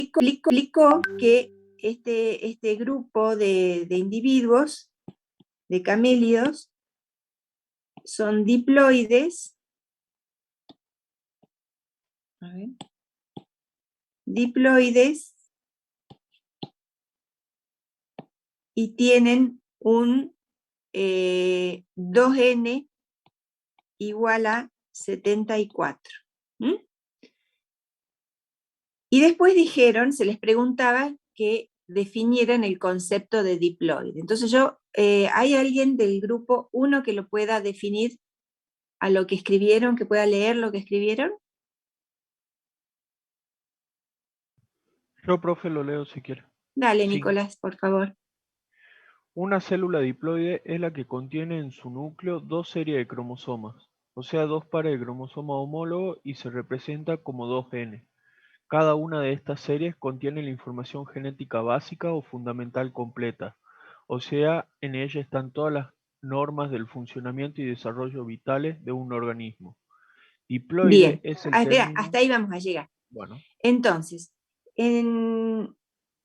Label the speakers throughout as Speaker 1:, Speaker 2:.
Speaker 1: explicó que este grupo de individuos, de camélidos, son diploides. A ver. Diploides y tienen un 2n igual a 74. ¿Mm? Y después dijeron, se les preguntaba que definieran el concepto de diploide. Entonces ¿hay alguien del grupo 1 que lo pueda definir a lo que escribieron, que pueda leer lo que escribieron?
Speaker 2: Yo, profe, lo leo si quiere.
Speaker 1: Dale,
Speaker 2: Sí.
Speaker 1: Nicolás, por favor.
Speaker 2: Una célula diploide es la que contiene en su núcleo dos series de cromosomas, o sea, dos pares de cromosomas homólogos y se representa como 2N. Cada una de estas series contiene la información genética básica o fundamental completa, o sea, en ella están todas las normas del funcionamiento y desarrollo vitales de un organismo. Diploide
Speaker 1: Bien,
Speaker 2: es el
Speaker 1: espera,
Speaker 2: término...
Speaker 1: hasta ahí vamos a llegar.
Speaker 2: Bueno,
Speaker 1: Entonces, en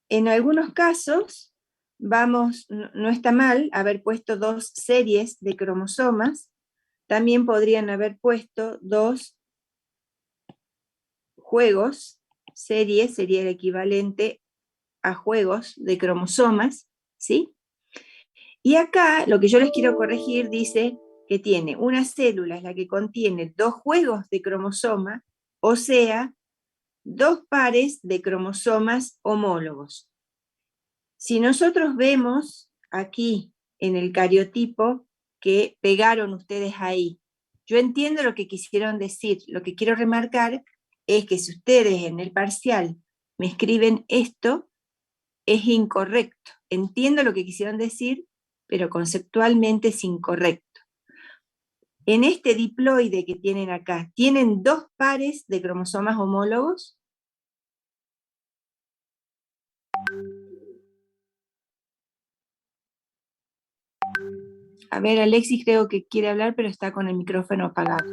Speaker 1: algunos casos, no está mal haber puesto dos series de cromosomas, también podrían haber puesto dos juegos, sería el equivalente a juegos de cromosomas, ¿sí? Y acá lo que yo les quiero corregir dice que tiene una célula, es la que contiene dos juegos de cromosoma, o sea, dos pares de cromosomas homólogos. Si nosotros vemos aquí en el cariotipo que pegaron ustedes ahí, yo entiendo lo que quisieron decir, lo que quiero remarcar es que si ustedes en el parcial me escriben esto, es incorrecto. Entiendo lo que quisieron decir, pero conceptualmente es incorrecto. En este diploide que tienen acá, ¿tienen dos pares de cromosomas homólogos? A ver, Alexis creo que quiere hablar, pero está con el micrófono apagado.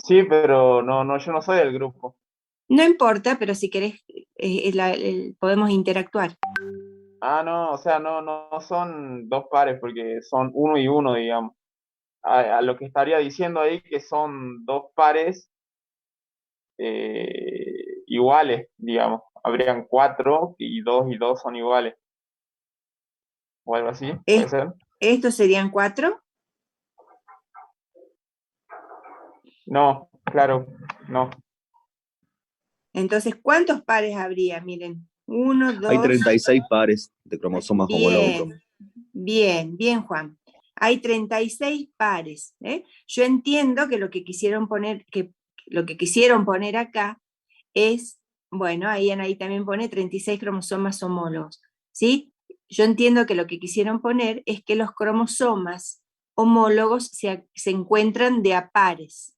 Speaker 3: Sí, pero no, yo no soy del grupo.
Speaker 1: No importa, pero si querés podemos interactuar.
Speaker 3: Ah, no, o sea, no son dos pares porque son uno y uno, digamos. A lo que estaría diciendo ahí que son dos pares iguales, digamos. Habrían cuatro y dos son iguales. O algo así, ¿puede ser?
Speaker 1: ¿Estos serían 4?
Speaker 3: No, claro, no.
Speaker 1: Entonces, ¿cuántos pares habría? Miren, 1, 2...
Speaker 4: Hay 36 pares de cromosomas homólogos.
Speaker 1: Bien, Juan. Hay 36 pares. Yo entiendo que lo que quisieron poner, acá es, bueno, ahí también pone 36 cromosomas homólogos, ¿sí? Yo entiendo que lo que quisieron poner es que los cromosomas homólogos se encuentran de a pares,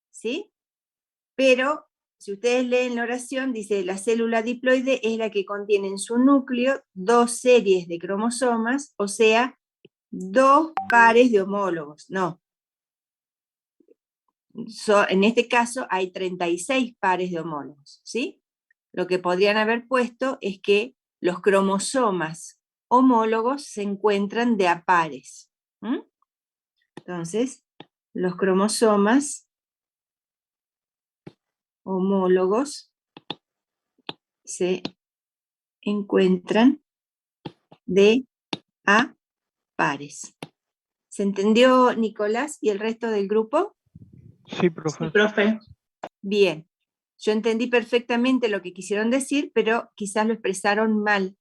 Speaker 1: ¿sí? Pero si ustedes leen la oración, dice, la célula diploide es la que contiene en su núcleo dos series de cromosomas, o sea, dos pares de homólogos. No. En este caso hay 36 pares de homólogos, ¿sí? Lo que podrían haber puesto es que los cromosomas homólogos se encuentran de a pares. Entonces, los cromosomas homólogos se encuentran de a pares. ¿Se entendió, Nicolás, y el resto del grupo?
Speaker 2: sí, profe.
Speaker 5: Sí, profe.
Speaker 1: Bien. Yo entendí perfectamente lo que quisieron decir, pero quizás lo expresaron mal.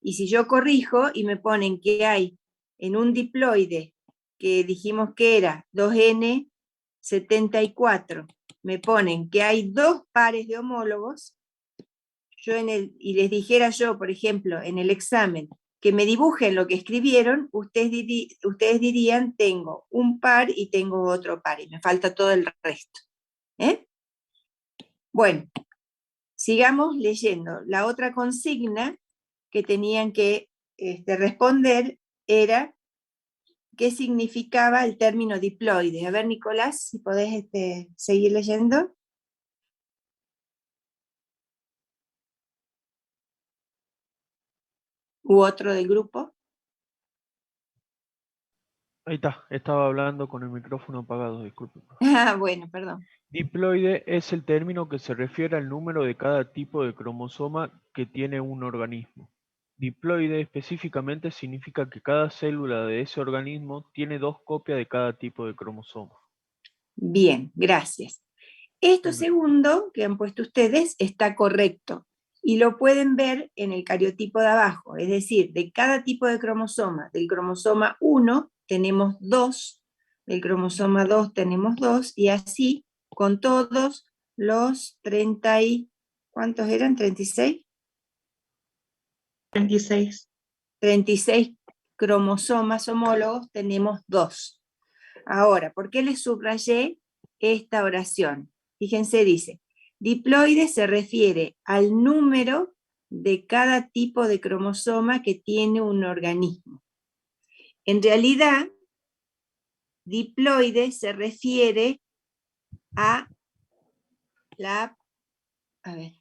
Speaker 1: Y si yo corrijo y me ponen que hay en un diploide, que dijimos que era 2N74, me ponen que hay dos pares de homólogos, y les dijera yo, por ejemplo, en el examen, que me dibujen lo que escribieron, ustedes dirían, tengo un par y tengo otro par, y me falta todo el resto. Bueno, sigamos leyendo. La otra consigna que tenían que responder era qué significaba el término diploide. A ver, Nicolás, si podés seguir leyendo. ¿U otro del grupo?
Speaker 2: Ahí está, estaba hablando con el micrófono apagado, disculpe.
Speaker 1: Ah, bueno, perdón.
Speaker 2: Diploide es el término que se refiere al número de cada tipo de cromosoma que tiene un organismo. Diploide específicamente significa que cada célula de ese organismo tiene 2 copias de cada tipo de cromosoma.
Speaker 1: Bien, gracias. Esto segundo que han puesto ustedes está correcto y lo pueden ver en el cariotipo de abajo, es decir, de cada tipo de cromosoma, del cromosoma 1 tenemos 2, del cromosoma 2 tenemos 2 y así con todos los 30 y... ¿cuántos eran? ¿36?
Speaker 5: 26.
Speaker 1: 36 cromosomas homólogos tenemos 2. Ahora, ¿por qué les subrayé esta oración? Fíjense, dice, diploide se refiere al número de cada tipo de cromosoma que tiene un organismo. En realidad, diploide se refiere a la... A ver,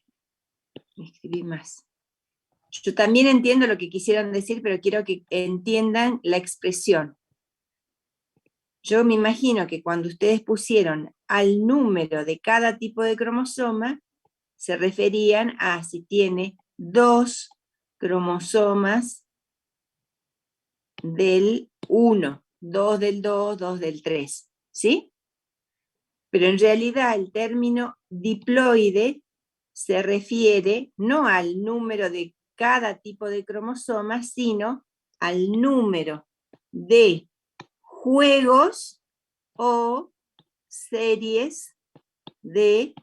Speaker 1: me escribí más. Yo también entiendo lo que quisieron decir, pero quiero que entiendan la expresión. Yo me imagino que cuando ustedes pusieron al número de cada tipo de cromosoma, se referían a si tiene 2 cromosomas del 1, 2 del 2, 2 del 3, ¿sí? Pero en realidad el término diploide se refiere no al número de cada tipo de cromosoma, sino al número de juegos o series de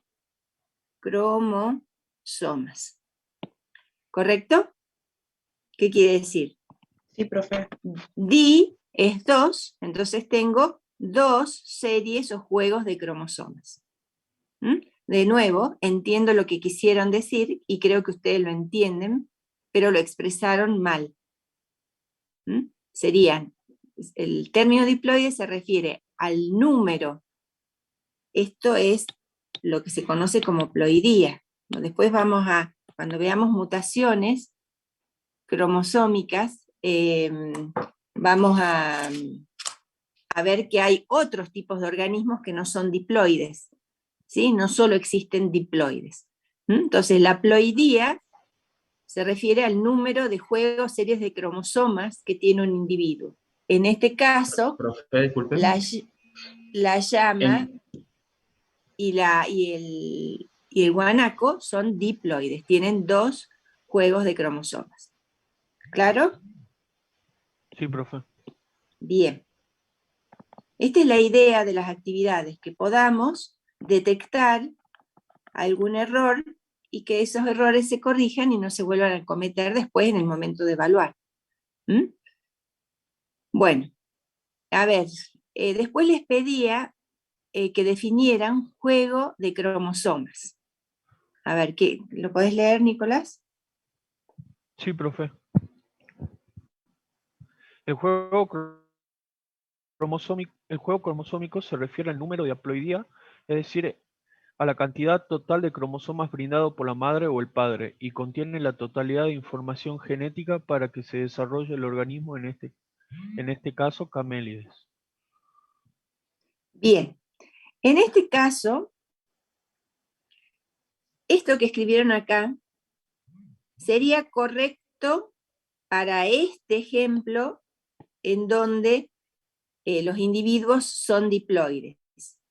Speaker 1: cromosomas. ¿Correcto? ¿Qué quiere decir?
Speaker 5: Sí, profe.
Speaker 1: Di es 2, entonces tengo 2 series o juegos de cromosomas. ¿Mm? De nuevo, entiendo lo que quisieron decir y creo que ustedes lo entienden, pero lo expresaron mal. ¿Mm? Serían, el término diploide se refiere al número. Esto es lo que se conoce como ploidía. Después vamos a, cuando veamos mutaciones cromosómicas, vamos a ver que hay otros tipos de organismos que no son diploides, ¿sí? No solo existen diploides. Entonces, la ploidía se refiere al número de juegos, series de cromosomas que tiene un individuo. En este caso,
Speaker 5: Profe, disculpe.
Speaker 1: la llama y el guanaco son diploides, tienen 2 juegos de cromosomas. ¿Claro?
Speaker 2: Sí, profe.
Speaker 1: Bien. Esta es la idea de las actividades, que podamos detectar algún error y que esos errores se corrijan y no se vuelvan a cometer después en el momento de evaluar. Bueno, a ver, después les pedía que definieran juego de cromosomas. A ver, ¿lo podés leer, Nicolás?
Speaker 2: Sí, profe. El juego cromosómico se refiere al número de haploidía, es decir, a la cantidad total de cromosomas brindado por la madre o el padre, y contiene la totalidad de información genética para que se desarrolle el organismo, en este caso, camélides.
Speaker 1: Bien, en este caso, esto que escribieron acá sería correcto para este ejemplo en donde los individuos son diploides.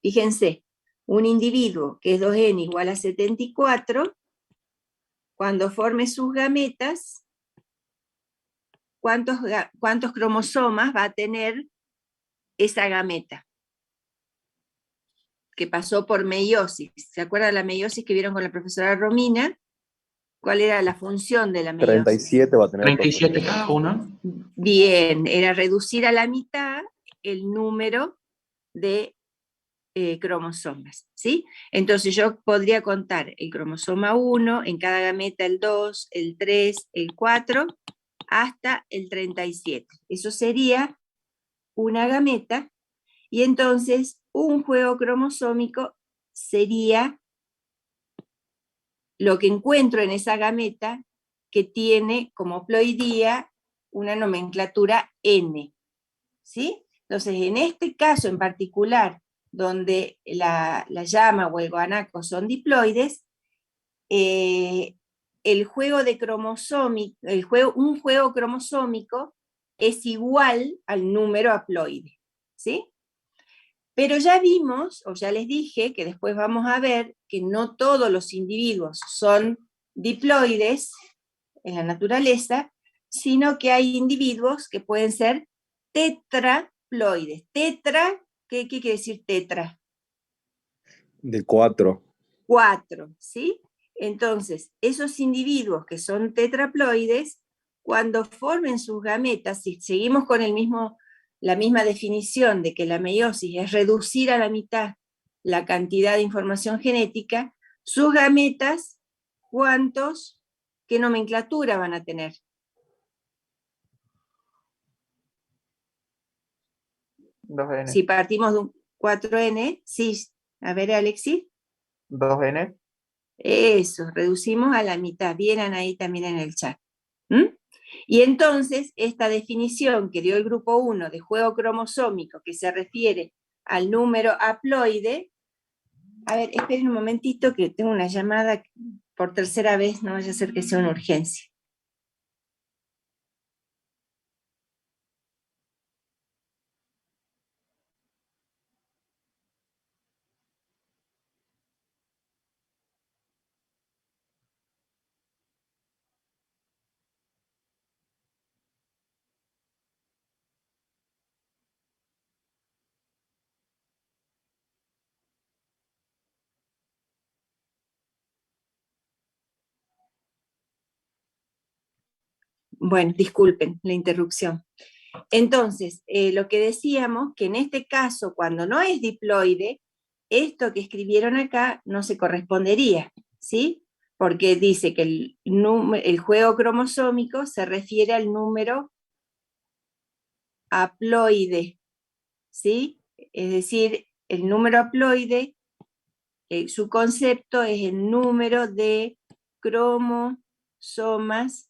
Speaker 1: Fíjense, un individuo que es 2n igual a 74, cuando forme sus gametas, ¿cuántos cromosomas va a tener esa gameta? Que pasó por meiosis. ¿Se acuerdan de la meiosis que vieron con la profesora Romina? ¿Cuál era la función de la meiosis?
Speaker 4: 37 va a tener.
Speaker 5: 37 cada uno.
Speaker 1: Bien, era reducir a la mitad el número de cromosomas, ¿sí? Entonces yo podría contar el cromosoma 1, en cada gameta el 2, el 3, el 4, hasta el 37. Eso sería una gameta, y entonces un juego cromosómico sería lo que encuentro en esa gameta que tiene como ploidía una nomenclatura N, ¿sí? Entonces, en este caso en particular, donde la llama o el guanaco son diploides, el juego de cromosómico, un juego cromosómico es igual al número haploide, ¿sí? Pero ya vimos, o ya les dije, que después vamos a ver que no todos los individuos son diploides en la naturaleza, sino que hay individuos que pueden ser tetraploides. Tetra, ¿qué quiere decir tetra?
Speaker 4: De 4.
Speaker 1: 4, ¿sí? Entonces, esos individuos que son tetraploides, cuando formen sus gametas, si seguimos con la misma definición de que la meiosis es reducir a la mitad la cantidad de información genética, sus gametas, ¿qué nomenclatura van a tener?
Speaker 3: 2N.
Speaker 1: Si partimos de un 4N, sí, a ver, Alexis.
Speaker 3: 2N.
Speaker 1: Eso, reducimos a la mitad, vieran ahí también en el chat. ¿Mm? Y entonces, esta definición que dio el grupo 1 de juego cromosómico, que se refiere al número haploide, a ver, esperen un momentito que tengo una llamada por tercera vez, no vaya a ser que sea una urgencia. Bueno, disculpen la interrupción. Entonces, lo que decíamos, que en este caso, cuando no es diploide, esto que escribieron acá no se correspondería, ¿sí? Porque dice que el juego cromosómico se refiere al número haploide, ¿sí? Es decir, el número haploide, su concepto es el número de cromosomas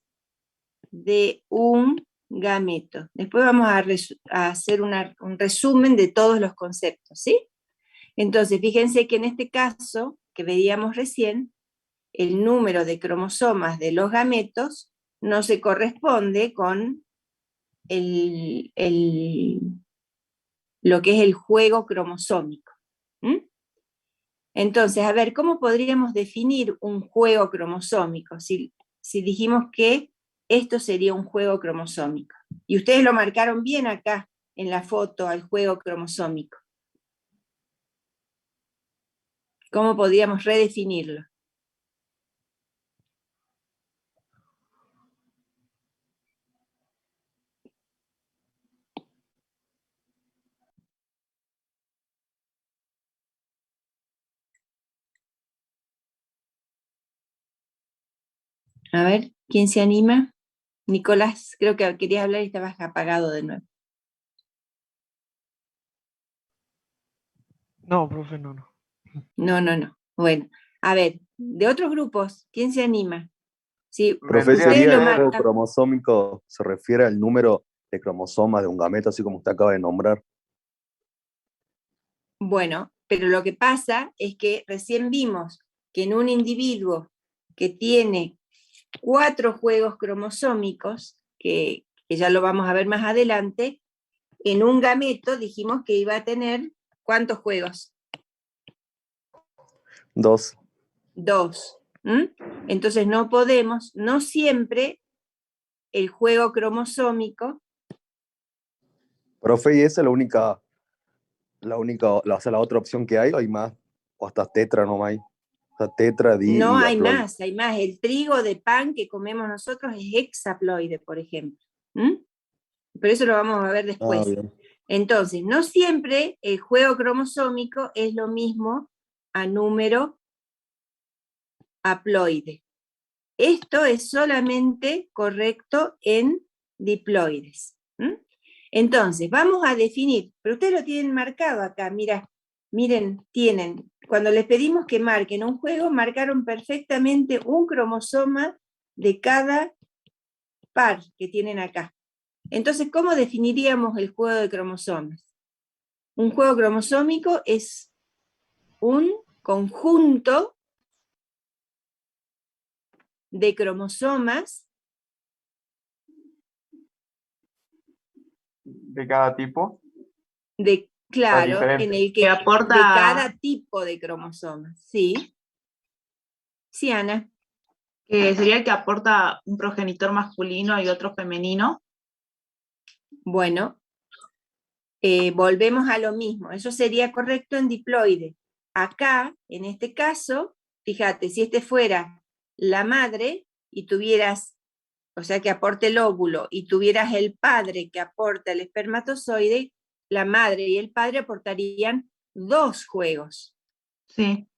Speaker 1: de un gameto. Después vamos a hacer un resumen de todos los conceptos, ¿sí? Entonces, fíjense que en este caso, que veíamos recién, el número de cromosomas de los gametos no se corresponde con lo que es el juego cromosómico. ¿Mm? Entonces, a ver, ¿cómo podríamos definir un juego cromosómico? Si dijimos que esto sería un juego cromosómico. Y ustedes lo marcaron bien acá en la foto al juego cromosómico. ¿Cómo podríamos redefinirlo? A ver, ¿quién se anima? Nicolás, creo que querías hablar y estabas apagado de nuevo.
Speaker 2: No, profe, no.
Speaker 1: No. Bueno, a ver, de otros grupos, ¿quién se anima? Sí,
Speaker 4: Profe,
Speaker 3: Vendría a
Speaker 1: ustedes
Speaker 4: ¿sería
Speaker 1: lo
Speaker 4: el
Speaker 3: ser-
Speaker 4: juego
Speaker 1: marcan.
Speaker 4: cromosómico, se refiere al número de cromosomas de un gameto, así como usted acaba de nombrar?
Speaker 1: Bueno, pero lo que pasa es que recién vimos que en un individuo que tiene 4 juegos cromosómicos, que ya lo vamos a ver más adelante, en un gameto dijimos que iba a tener, ¿cuántos juegos?
Speaker 4: 2.
Speaker 1: 2. Entonces no siempre el juego cromosómico.
Speaker 4: Profe, ¿y esa es o sea, la otra opción que hay, o hay más? O hasta tetra no hay. O sea, tetra,
Speaker 1: No,
Speaker 4: y
Speaker 1: hay
Speaker 4: haploide.
Speaker 1: más, hay más. El trigo de pan que comemos nosotros es hexaploide, por ejemplo. Pero eso lo vamos a ver
Speaker 4: Ah,
Speaker 1: después.
Speaker 4: bien.
Speaker 1: Entonces, no siempre el juego cromosómico es lo mismo a número haploide. Esto es solamente correcto en diploides. Entonces, vamos a definir, pero ustedes lo tienen marcado acá, miren, cuando les pedimos que marquen un juego, marcaron perfectamente un cromosoma de cada par que tienen acá. Entonces, ¿cómo definiríamos el juego de cromosomas? Un juego cromosómico es un conjunto de cromosomas
Speaker 3: De cada tipo.
Speaker 1: claro,
Speaker 3: diferente.
Speaker 1: en el
Speaker 5: Que
Speaker 1: que
Speaker 5: aporta-
Speaker 1: de cada tipo de cromosomas, ¿sí? Sí, Ana.
Speaker 5: Que sería el que aporta un progenitor masculino y otro femenino.
Speaker 1: Bueno, volvemos a lo mismo. Eso sería correcto en diploide. Acá, en este caso, fíjate, si este fuera la madre y tuvieras, o sea, que aporte el óvulo, y tuvieras el padre que aporta el espermatozoide, la madre y el padre aportarían 2 juegos.
Speaker 5: Sí.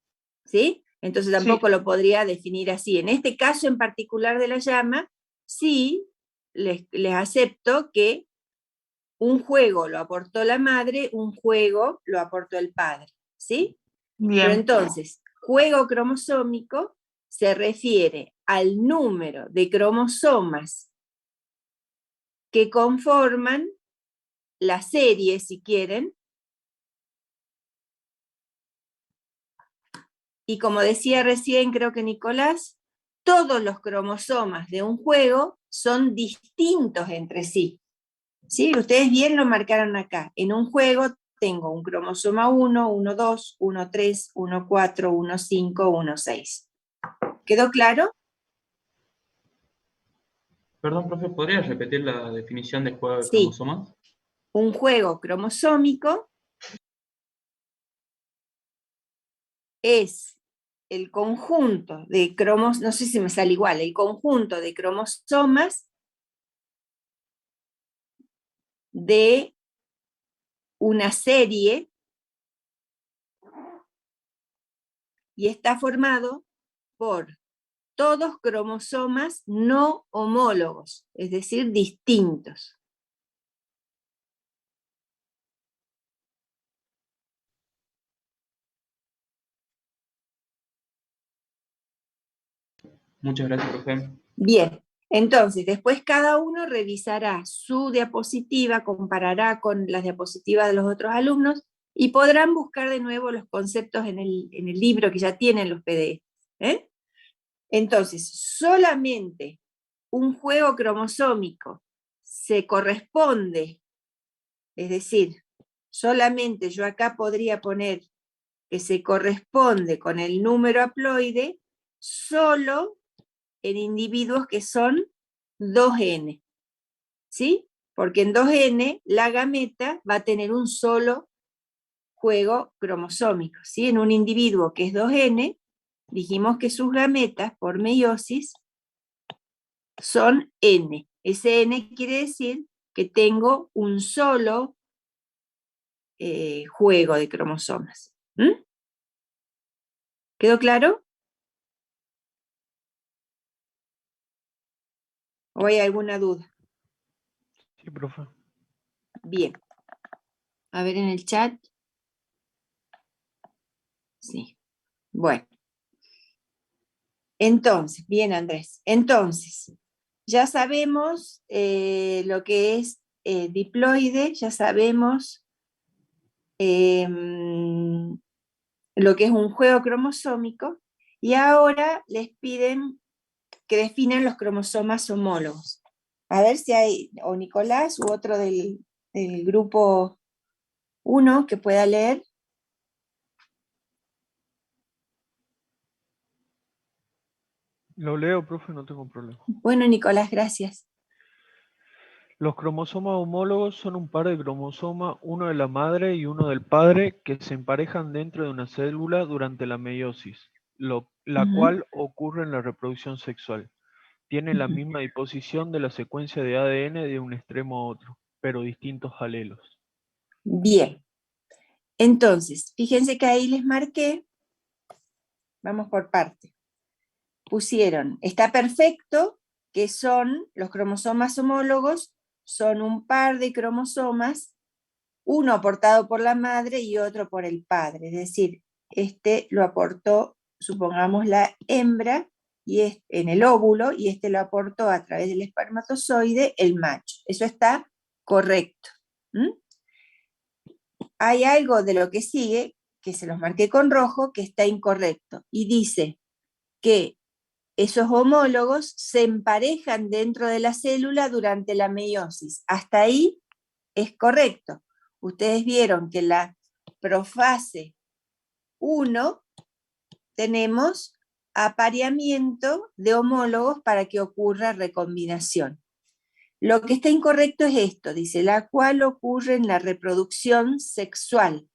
Speaker 1: ¿Sí? Entonces tampoco
Speaker 5: Sí.
Speaker 1: lo podría definir así. En este caso en particular de la llama, sí les acepto que un juego lo aportó la madre, un juego lo aportó el padre, ¿sí?
Speaker 5: Bien.
Speaker 1: Pero entonces, juego cromosómico se refiere al número de cromosomas que conforman la serie, si quieren, y como decía recién, creo que Nicolás, todos los cromosomas de un juego son distintos entre sí. ¿Sí? Ustedes bien lo marcaron acá. En un juego tengo un cromosoma 1, 1, 2, 1, 3, 1, 4, 1, 5, 1, 6. ¿Quedó claro?
Speaker 6: Perdón, profe, ¿podría repetir la definición de juego de
Speaker 1: Sí.
Speaker 6: cromosomas?
Speaker 1: Un juego cromosómico es el conjunto de cromosomas, no sé si me sale igual, el conjunto de cromosomas de una serie y está formado por todos cromosomas no homólogos, es decir, distintos.
Speaker 6: Muchas gracias, profe.
Speaker 1: Bien, entonces después cada uno revisará su diapositiva, comparará con las diapositivas de los otros alumnos y podrán buscar de nuevo los conceptos en el libro que ya tienen los PDF. ¿eh? Entonces, solamente un juego cromosómico se corresponde, es decir, solamente yo acá podría poner que se corresponde con el número haploide solo en individuos que son 2N, ¿sí? Porque en 2N la gameta va a tener un solo juego cromosómico, ¿sí? En un individuo que es 2N, dijimos que sus gametas por meiosis son N. Ese N quiere decir que tengo un solo juego de cromosomas. ¿Mm? ¿Quedó claro? ¿O hay alguna duda?
Speaker 2: Sí, profe.
Speaker 1: Bien. A ver en el chat. Sí. Bueno. Entonces, bien Andrés. Entonces, ya sabemos lo que es diploide, ya sabemos lo que es un juego cromosómico, y ahora les piden que definan los cromosomas homólogos. A ver si hay, o Nicolás, u otro del grupo 1 que pueda leer.
Speaker 2: Lo leo, profe, no tengo problema.
Speaker 1: Bueno, Nicolás, gracias.
Speaker 2: Los cromosomas homólogos son un par de cromosomas, uno de la madre y uno del padre, que se emparejan dentro de una célula durante la meiosis, la cual ocurre en la reproducción sexual. Tienen la misma disposición de la secuencia de ADN de un extremo a otro, pero distintos alelos.
Speaker 1: Bien. Entonces, fíjense que ahí les marqué, vamos por parte. Pusieron, está perfecto, que son los cromosomas homólogos, son un par de cromosomas, uno aportado por la madre y otro por el padre, es decir, este lo aportó, supongamos, la hembra, en el óvulo, y este lo aportó a través del espermatozoide el macho. Eso está correcto. ¿Mm? Hay algo de lo que sigue, que se los marqué con rojo, que está incorrecto, y dice que esos homólogos se emparejan dentro de la célula durante la meiosis. Hasta ahí es correcto. Ustedes vieron que en la profase 1 tenemos apareamiento de homólogos para que ocurra recombinación. Lo que está incorrecto es esto, dice, la cual ocurre en la reproducción sexual.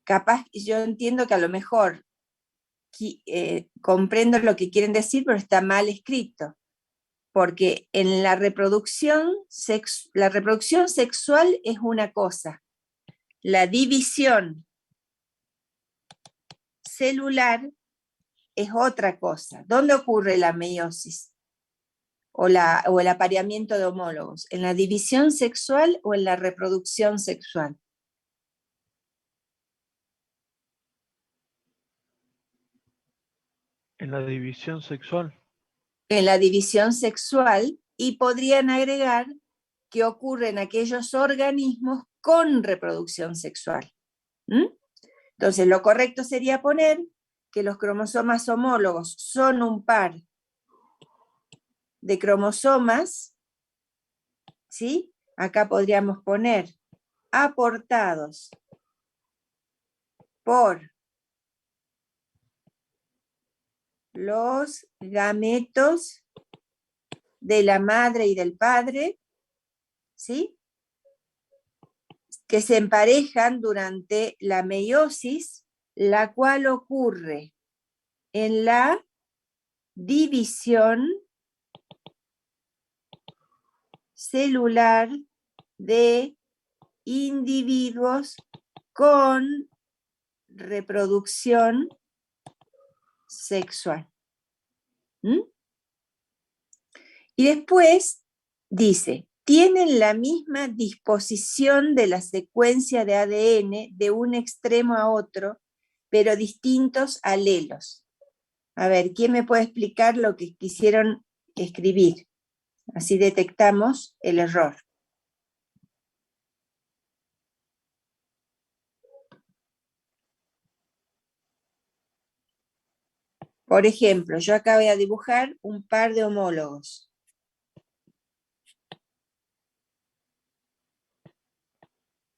Speaker 1: Capaz, yo entiendo que a lo mejor comprendo lo que quieren decir, pero está mal escrito. Porque en la reproducción sexual es una cosa. La división celular es otra cosa. ¿Dónde ocurre la meiosis? O el apareamiento de homólogos. ¿En la división sexual o en la reproducción sexual?
Speaker 2: En la división sexual.
Speaker 1: En la división sexual, y podrían agregar que ocurre en aquellos organismos con reproducción sexual. ¿Mm? Entonces, lo correcto sería poner que los cromosomas homólogos son un par de cromosomas, ¿sí? Acá podríamos poner aportados por los gametos de la madre y del padre, ¿sí? Que se emparejan durante la meiosis, la cual ocurre en la división celular de individuos con reproducción sexual. ¿Mm? Y después dice, tienen la misma disposición de la secuencia de ADN de un extremo a otro, pero distintos alelos. A ver, ¿quién me puede explicar lo que quisieron escribir? Así detectamos el error. Por ejemplo, yo acá voy a dibujar un par de homólogos.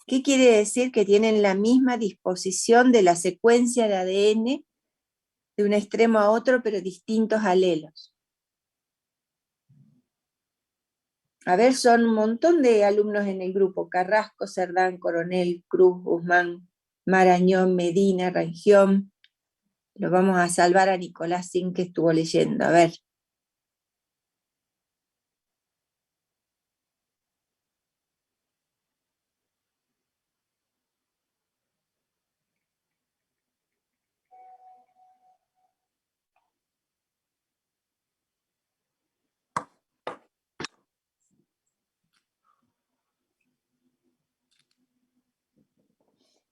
Speaker 1: ¿Qué quiere decir? Que tienen la misma disposición de la secuencia de ADN de un extremo a otro, pero distintos alelos. A ver, son un montón de alumnos en el grupo: Carrasco, Cerdán, Coronel, Cruz, Guzmán, Marañón, Medina, Rangión. Lo vamos a salvar a Nicolás Sin, que estuvo leyendo. A ver.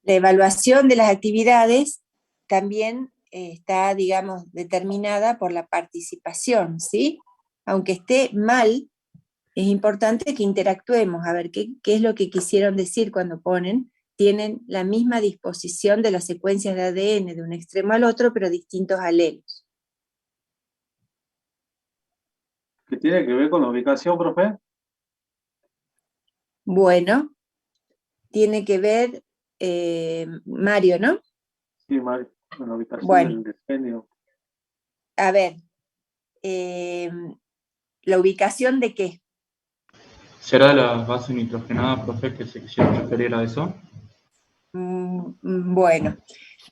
Speaker 1: La evaluación de las actividades también está, digamos, determinada por la participación, ¿sí? Aunque esté mal, es importante que interactuemos, a ver qué es lo que quisieron decir cuando ponen, tienen la misma disposición de las secuencias de ADN de un extremo al otro, pero distintos alelos.
Speaker 7: ¿Qué tiene que ver con la ubicación, profe?
Speaker 1: Bueno, tiene que ver, Mario, ¿no?
Speaker 7: Sí, Mario, con la ubicación
Speaker 1: Bueno.
Speaker 7: del decenio.
Speaker 1: A ver, ¿la ubicación de qué?
Speaker 6: ¿Será de la base nitrogenada, profe, que se quisieron referir a eso?
Speaker 1: Bueno,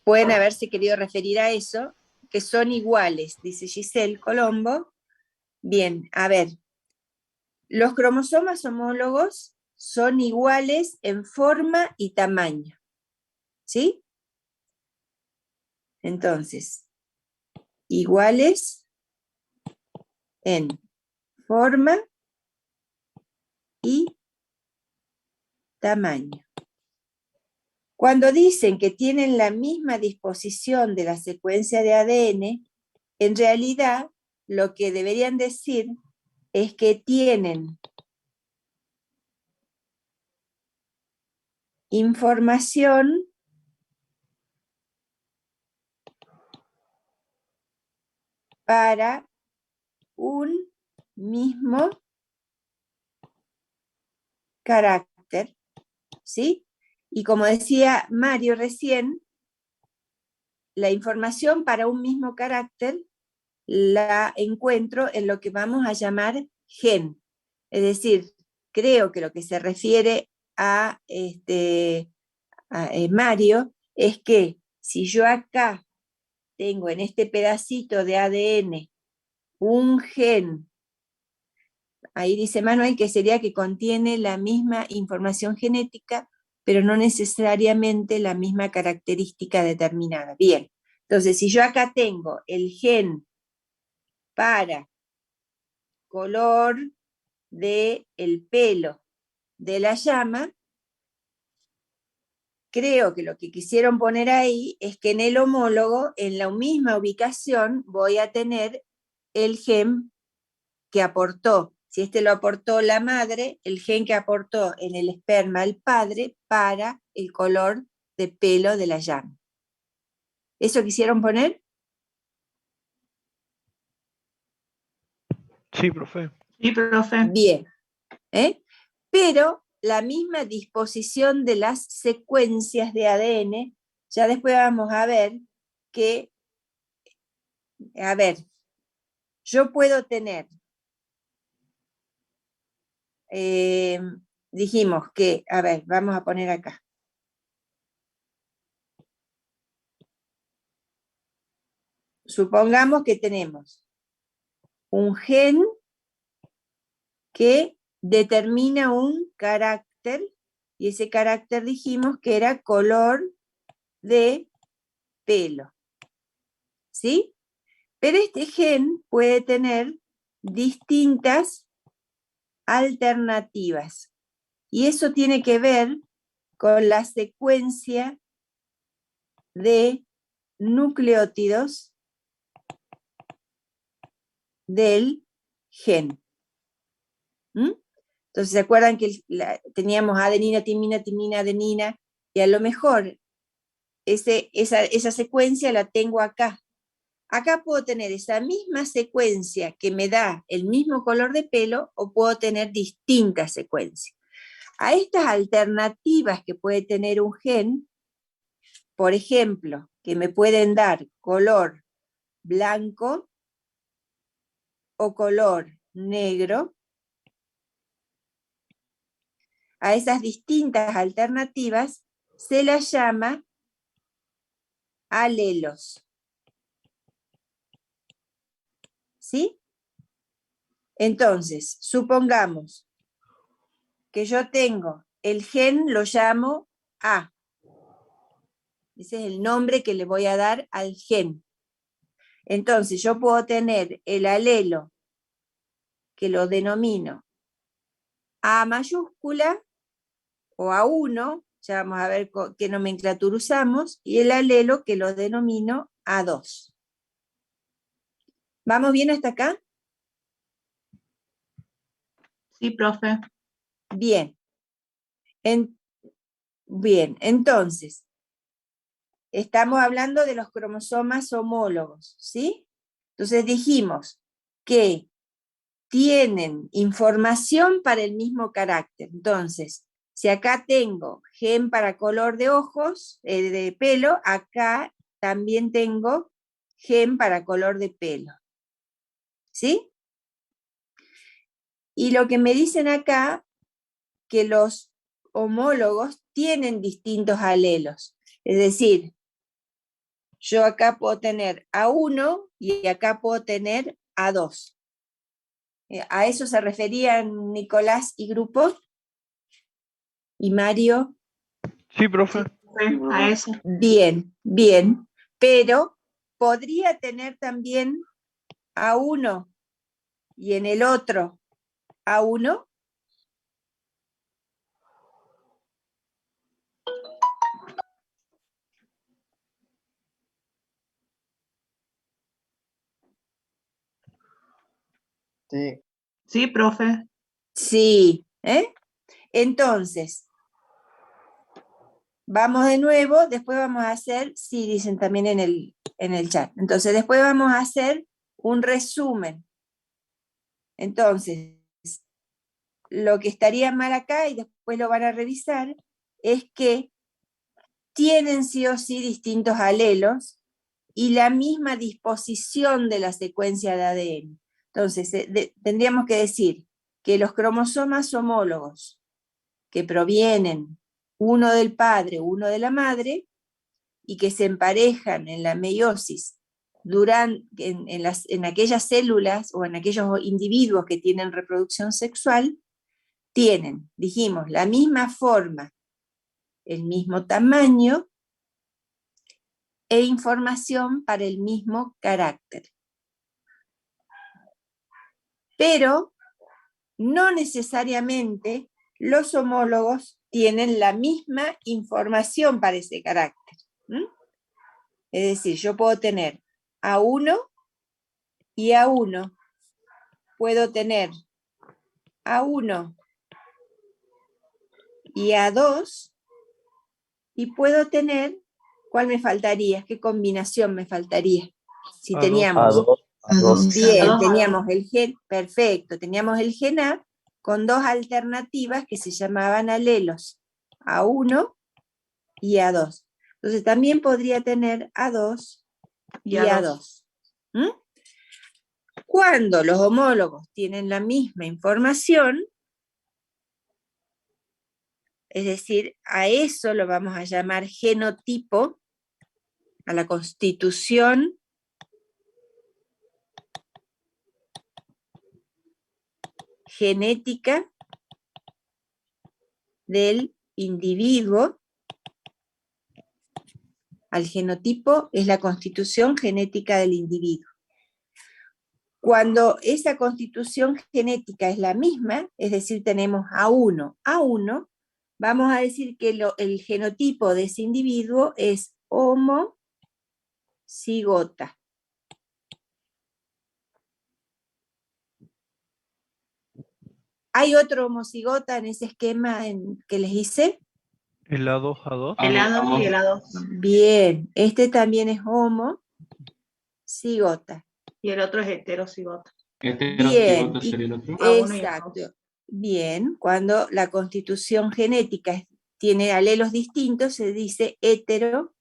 Speaker 1: pueden haberse querido referir a eso, que son iguales, dice Giselle Colombo. Bien, a ver, los cromosomas homólogos son iguales en forma y tamaño, ¿sí? Entonces, iguales en forma y tamaño. Cuando dicen que tienen la misma disposición de la secuencia de ADN, en realidad lo que deberían decir es que tienen información para un mismo carácter, ¿sí? Y como decía Mario recién, la información para un mismo carácter la encuentro en lo que vamos a llamar gen. Es decir, creo que lo que se refiere a Mario es que si yo acá tengo en este pedacito de ADN un gen, ahí dice Manuel que sería que contiene la misma información genética, pero no necesariamente la misma característica determinada. Bien, entonces si yo acá tengo el gen para color del pelo de la llama, creo que lo que quisieron poner ahí es que en el homólogo, en la misma ubicación, voy a tener el gen que aportó. Si este lo aportó la madre, el gen que aportó en el esperma el padre para el color de pelo de la llama. ¿Eso quisieron poner?
Speaker 2: Sí, profe.
Speaker 5: Sí, profe.
Speaker 1: Bien. Pero la misma disposición de las secuencias de ADN, ya después vamos a ver que, yo puedo tener, dijimos que, vamos a poner acá. Supongamos que tenemos un gen que determina un carácter, y ese carácter dijimos que era color de pelo, ¿sí? Pero este gen puede tener distintas alternativas, y eso tiene que ver con la secuencia de nucleótidos del gen. Entonces, ¿se acuerdan que teníamos adenina, timina, timina, adenina? Y a lo mejor esa secuencia la tengo acá. Acá puedo tener esa misma secuencia que me da el mismo color de pelo, o puedo tener distintas secuencias. A estas alternativas que puede tener un gen, por ejemplo, que me pueden dar color blanco o color negro, a esas distintas alternativas se las llama alelos. ¿Sí? Entonces, supongamos que yo tengo el gen, lo llamo A. Ese es el nombre que le voy a dar al gen. Entonces, yo puedo tener el alelo, que lo denomino A mayúscula o A1, ya vamos a ver qué nomenclatura usamos, y el alelo que lo denomino A2. ¿Vamos bien hasta acá?
Speaker 5: Sí, profe.
Speaker 1: Bien. Bien, entonces, estamos hablando de los cromosomas homólogos, ¿sí? Entonces dijimos que tienen información para el mismo carácter. Entonces, si acá tengo gen para color de ojos, de pelo, acá también tengo gen para color de pelo. ¿Sí? Y lo que me dicen acá, que los homólogos tienen distintos alelos. Es decir, yo acá puedo tener A1 y acá puedo tener A2. ¿A eso se referían Nicolás y grupo? ¿Y Mario?
Speaker 2: Sí, profe.
Speaker 5: Sí, a eso.
Speaker 1: Bien, bien. Pero podría tener también A1 y en el otro A1.
Speaker 3: Sí,
Speaker 5: Sí, profe.
Speaker 1: Sí, ¿eh? Entonces, vamos de nuevo, después vamos a hacer, sí, dicen también en el chat. Entonces, después vamos a hacer un resumen. Entonces, lo que estaría mal acá, y después lo van a revisar, es que tienen sí o sí distintos alelos y la misma disposición de la secuencia de ADN. Entonces, tendríamos que decir que los cromosomas homólogos que provienen uno del padre, uno de la madre, y que se emparejan en la meiosis en aquellas células o en aquellos individuos que tienen reproducción sexual, tienen, dijimos, la misma forma, el mismo tamaño e información para el mismo carácter. Pero no necesariamente los homólogos tienen la misma información para ese carácter. ¿Mm? Es decir, yo puedo tener A1 y A1. Puedo tener A1 y A2, y puedo tener, ¿cuál me faltaría? ¿Qué combinación me faltaría? Si
Speaker 2: A2,
Speaker 1: teníamos,
Speaker 4: A2, A2.
Speaker 1: bien,
Speaker 5: A2.
Speaker 1: teníamos el gen, perfecto, teníamos el gen A con dos alternativas que se llamaban alelos, A1 y A2. Entonces también podría tener A2 y A2. ¿Mm? Cuando los homólogos tienen la misma información, es decir, a eso lo vamos a llamar genotipo, a la constitución genética del individuo. Al genotipo es la constitución genética del individuo. Cuando esa constitución genética es la misma, es decir, tenemos A1, vamos a decir que el genotipo de ese individuo es homocigota. ¿Hay otro homocigota en ese esquema que les hice?
Speaker 2: el A2A2.
Speaker 5: El A2 y el A2.
Speaker 1: Bien, este también es homocigota.
Speaker 5: Y el otro es heterocigota.
Speaker 1: Bien,
Speaker 6: Heterocigoto sería el otro.
Speaker 5: A1 y
Speaker 1: exacto.
Speaker 5: A2.
Speaker 1: Bien, cuando la constitución genética tiene alelos distintos, se dice heterocigota.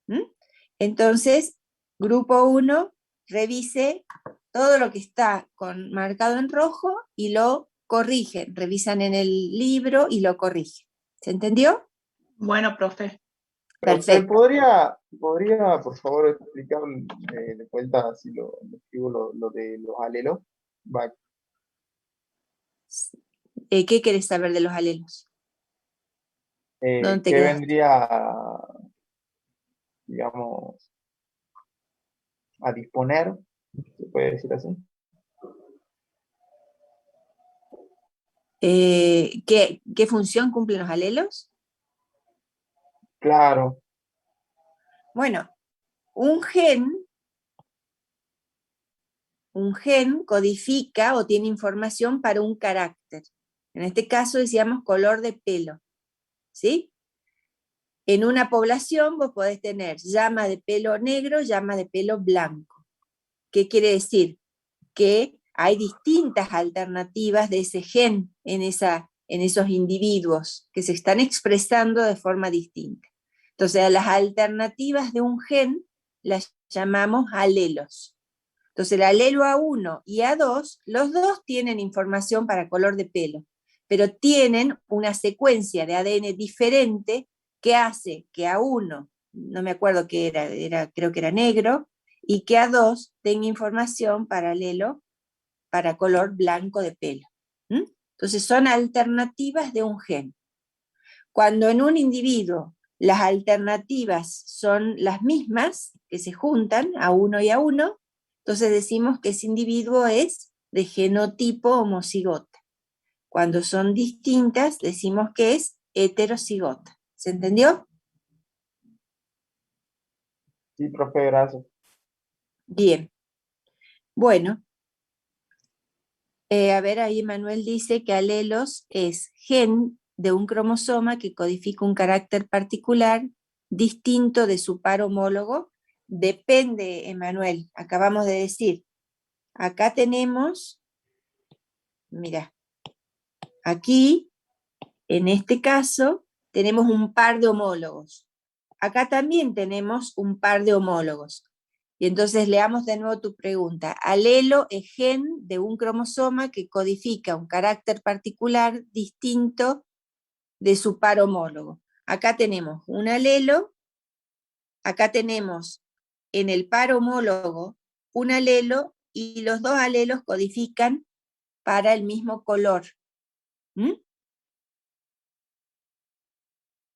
Speaker 1: ¿Mm? Entonces, grupo 1, revise todo lo que está marcado en rojo y lo corrigen, revisan en el libro y lo corrigen. ¿Se entendió?
Speaker 5: Bueno, profe.
Speaker 1: Perfecto.
Speaker 3: ¿Podría, por favor, explicar de vuelta si lo escribo lo de los alelos? Va,
Speaker 1: ¿Qué querés saber de los alelos? ¿Dónde te
Speaker 3: ¿qué
Speaker 1: quedaste?
Speaker 3: vendría, digamos, a disponer? ¿Se puede decir así?
Speaker 1: ¿Qué función cumplen los alelos?
Speaker 3: Claro,
Speaker 1: Bueno, un gen codifica o tiene información para un carácter. En este caso decíamos color de pelo, ¿sí? En una población vos podés tener llama de pelo negro, llama de pelo blanco. ¿Qué quiere decir? Que hay distintas alternativas de ese gen en esos individuos que se están expresando de forma distinta. Entonces, a las alternativas de un gen las llamamos alelos. Entonces, el alelo A1 y A2, los dos tienen información para color de pelo, pero tienen una secuencia de ADN diferente que hace que A1, no me acuerdo qué era, creo que era negro, y que A2 tenga información paralelo para color blanco de pelo. ¿Mm? Entonces, son alternativas de un gen. Cuando en un individuo las alternativas son las mismas, que se juntan A1 y A1, entonces decimos que ese individuo es de genotipo homocigota. Cuando son distintas, decimos que es heterocigota. ¿Se entendió?
Speaker 3: sí, profe, gracias.
Speaker 1: Bien. Bueno, a ver, ahí Manuel dice que alelos es gen de un cromosoma que codifica un carácter particular distinto de su par homólogo. Depende, Emanuel, acabamos de decir. Acá tenemos, mira, aquí, en este caso, tenemos un par de homólogos. Acá también tenemos un par de homólogos. Y entonces leamos de nuevo tu pregunta. Alelo es gen de un cromosoma que codifica un carácter particular distinto de su par homólogo. Acá tenemos un alelo, acá tenemos en el par homólogo un alelo y los dos alelos codifican para el mismo color. ¿Mm?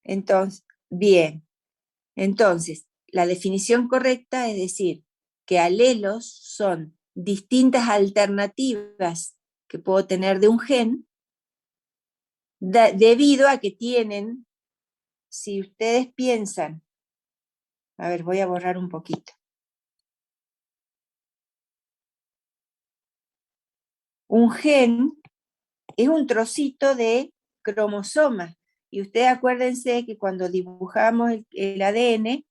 Speaker 1: Entonces, bien. Entonces, la definición correcta es decir que alelos son distintas alternativas que puedo tener de un gen debido a que tienen, si ustedes piensan, a ver, voy a borrar un poquito. Un gen es un trocito de cromosoma. Y ustedes acuérdense que cuando dibujamos el ADN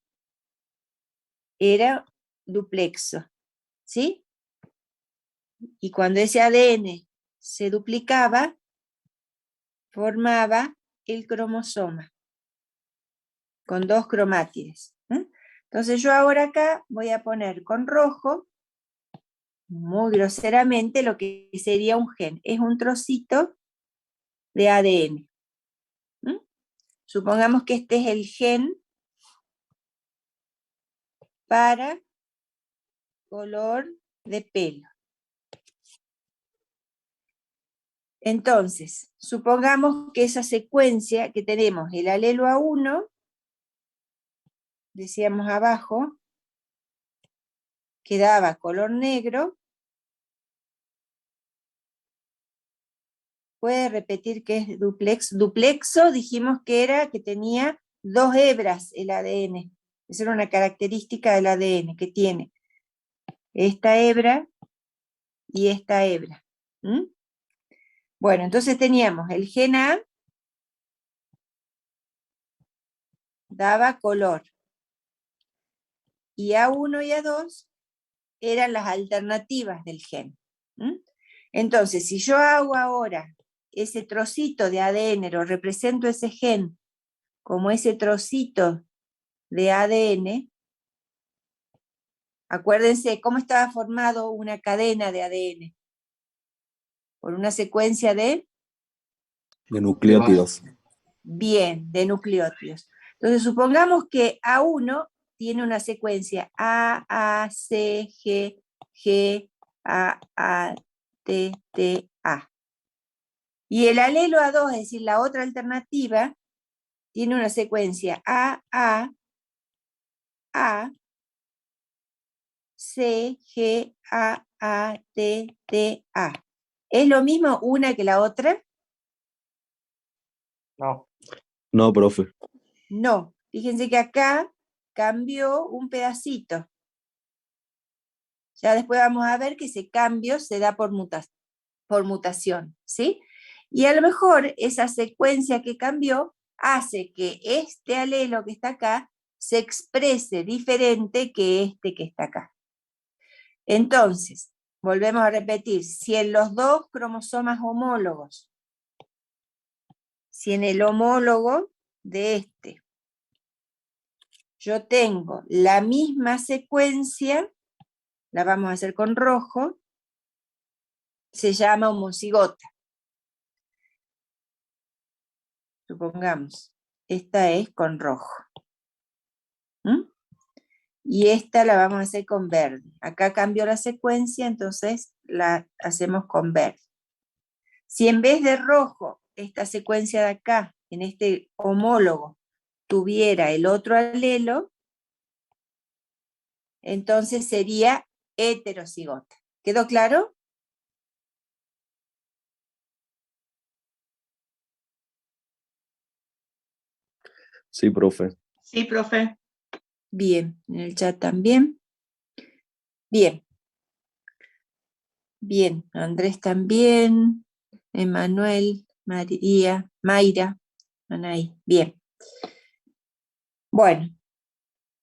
Speaker 1: era duplexo, ¿sí? Y cuando ese ADN se duplicaba, formaba el cromosoma con dos cromátides. Entonces yo ahora acá voy a poner con rojo, muy groseramente, lo que sería un gen. Es un trocito de ADN. Supongamos que este es el gen para color de pelo. Entonces, supongamos que esa secuencia que tenemos, el alelo A1, decíamos abajo, que daba color negro. ¿Puede repetir qué es duplex? Duplexo dijimos que era que tenía dos hebras el ADN. Esa era una característica del ADN que tiene esta hebra y esta hebra. Bueno, entonces teníamos el gen A, daba color, y A1 y A2 eran las alternativas del gen. Entonces, si yo hago ahora ese trocito de ADN, lo represento ese gen como ese trocito de ADN, acuérdense cómo estaba formado una cadena de ADN, por una secuencia de
Speaker 4: nucleótidos.
Speaker 1: Bien, de nucleótidos. Entonces, supongamos que A1 tiene una secuencia A, C, G, A, T, T, A. Y el alelo A2, es decir, la otra alternativa, tiene una secuencia A, C, G, A, T, T, A. ¿Es lo mismo una que la otra?
Speaker 3: No.
Speaker 4: No, profe.
Speaker 1: No. Fíjense que acá cambió un pedacito. Ya después vamos a ver que ese cambio se da por mutación, ¿sí? Y a lo mejor esa secuencia que cambió hace que este alelo que está acá se exprese diferente que este que está acá. Entonces, volvemos a repetir, si en los dos cromosomas homólogos, si en el homólogo de este, yo tengo la misma secuencia, la vamos a hacer con rojo, se llama homocigota. Supongamos, esta es con rojo. Y esta la vamos a hacer con verde. Acá cambió la secuencia, entonces la hacemos con verde. Si en vez de rojo, esta secuencia de acá, en este homólogo, tuviera el otro alelo, entonces sería heterocigota. ¿Quedó claro?
Speaker 4: Sí, profe.
Speaker 5: Sí, profe.
Speaker 1: Bien, en el chat también. Bien. Bien, Andrés también, Emanuel, María, Mayra, Anaí, bien. Bueno,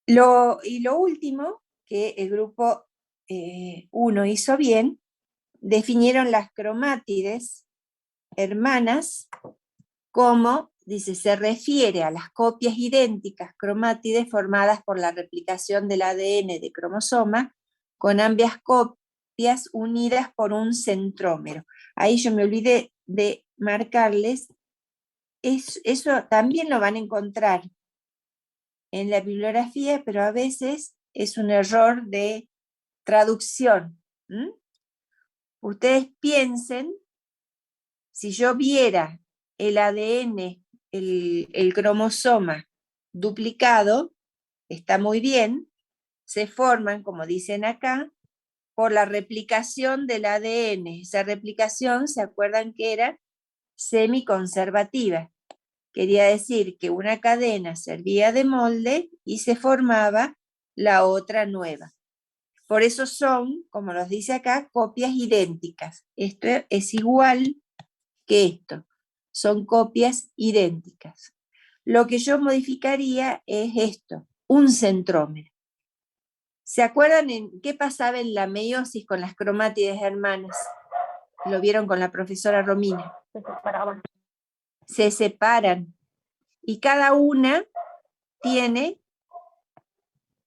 Speaker 1: lo último que el grupo 1 hizo bien, definieron las cromátides hermanas como, dice, se refiere a las copias idénticas cromátides formadas por la replicación del ADN de cromosoma con ambas copias unidas por un centrómero. Ahí yo me olvidé de marcarles, eso también lo van a encontrar en la bibliografía, pero a veces es un error de traducción. Ustedes piensen, si yo viera el ADN, el cromosoma duplicado, está muy bien, se forman, como dicen acá, por la replicación del ADN. Esa replicación, ¿se acuerdan que era semiconservativa? Quería decir que una cadena servía de molde y se formaba la otra nueva. Por eso son, como nos dice acá, copias idénticas. Esto es igual que esto. Son copias idénticas. Lo que yo modificaría es esto, un centrómero. ¿Se acuerdan en qué pasaba en la meiosis con las cromátides hermanas? Lo vieron con la profesora Romina. Se separan. Y cada una tiene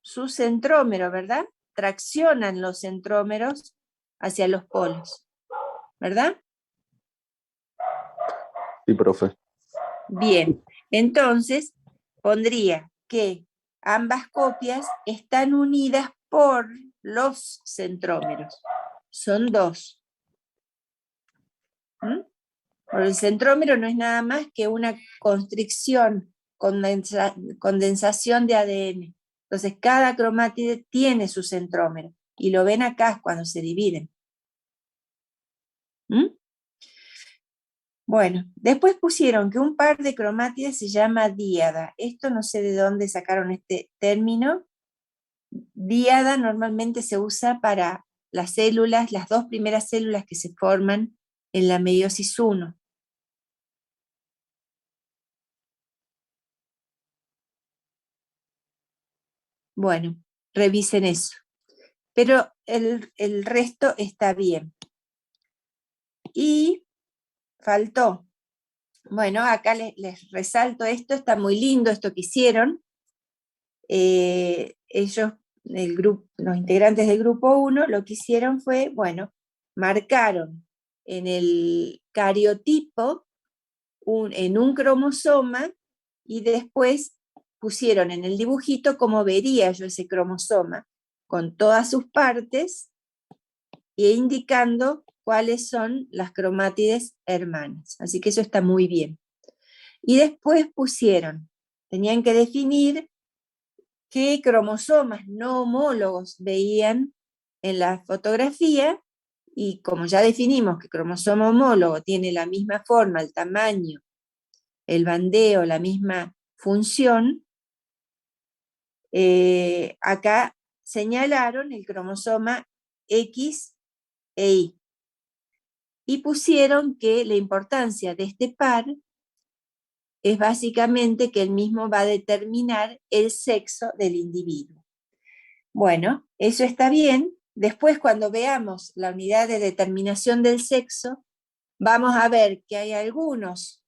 Speaker 1: su centrómero, ¿verdad? Traccionan los centrómeros hacia los polos, ¿verdad?
Speaker 4: Sí, profe.
Speaker 1: Bien, entonces pondría que ambas copias están unidas por los centrómeros. Son dos. Por el centrómero no es nada más que una constricción, condensación de ADN. Entonces cada cromátide tiene su centrómero. Y lo ven acá cuando se dividen. Bueno, después pusieron que un par de cromátides se llama díada. Esto no sé de dónde sacaron este término. Díada normalmente se usa para las células, las dos primeras células que se forman en la meiosis 1. Bueno, revisen eso. Pero el resto está bien. Y faltó. Bueno, acá les resalto esto, está muy lindo esto que hicieron. Ellos, los integrantes del grupo 1, lo que hicieron fue, bueno, marcaron en el cariotipo, en un cromosoma, y después pusieron en el dibujito cómo vería yo ese cromosoma, con todas sus partes, e indicando cuáles son las cromátides hermanas. Así que eso está muy bien. Y después tenían que definir qué cromosomas no homólogos veían en la fotografía, y como ya definimos que cromosoma homólogo tiene la misma forma, el tamaño, el bandeo, la misma función, acá señalaron el cromosoma X e Y. Y pusieron que la importancia de este par es básicamente que el mismo va a determinar el sexo del individuo. Bueno, eso está bien. Después, cuando veamos la unidad de determinación del sexo, vamos a ver que hay algunos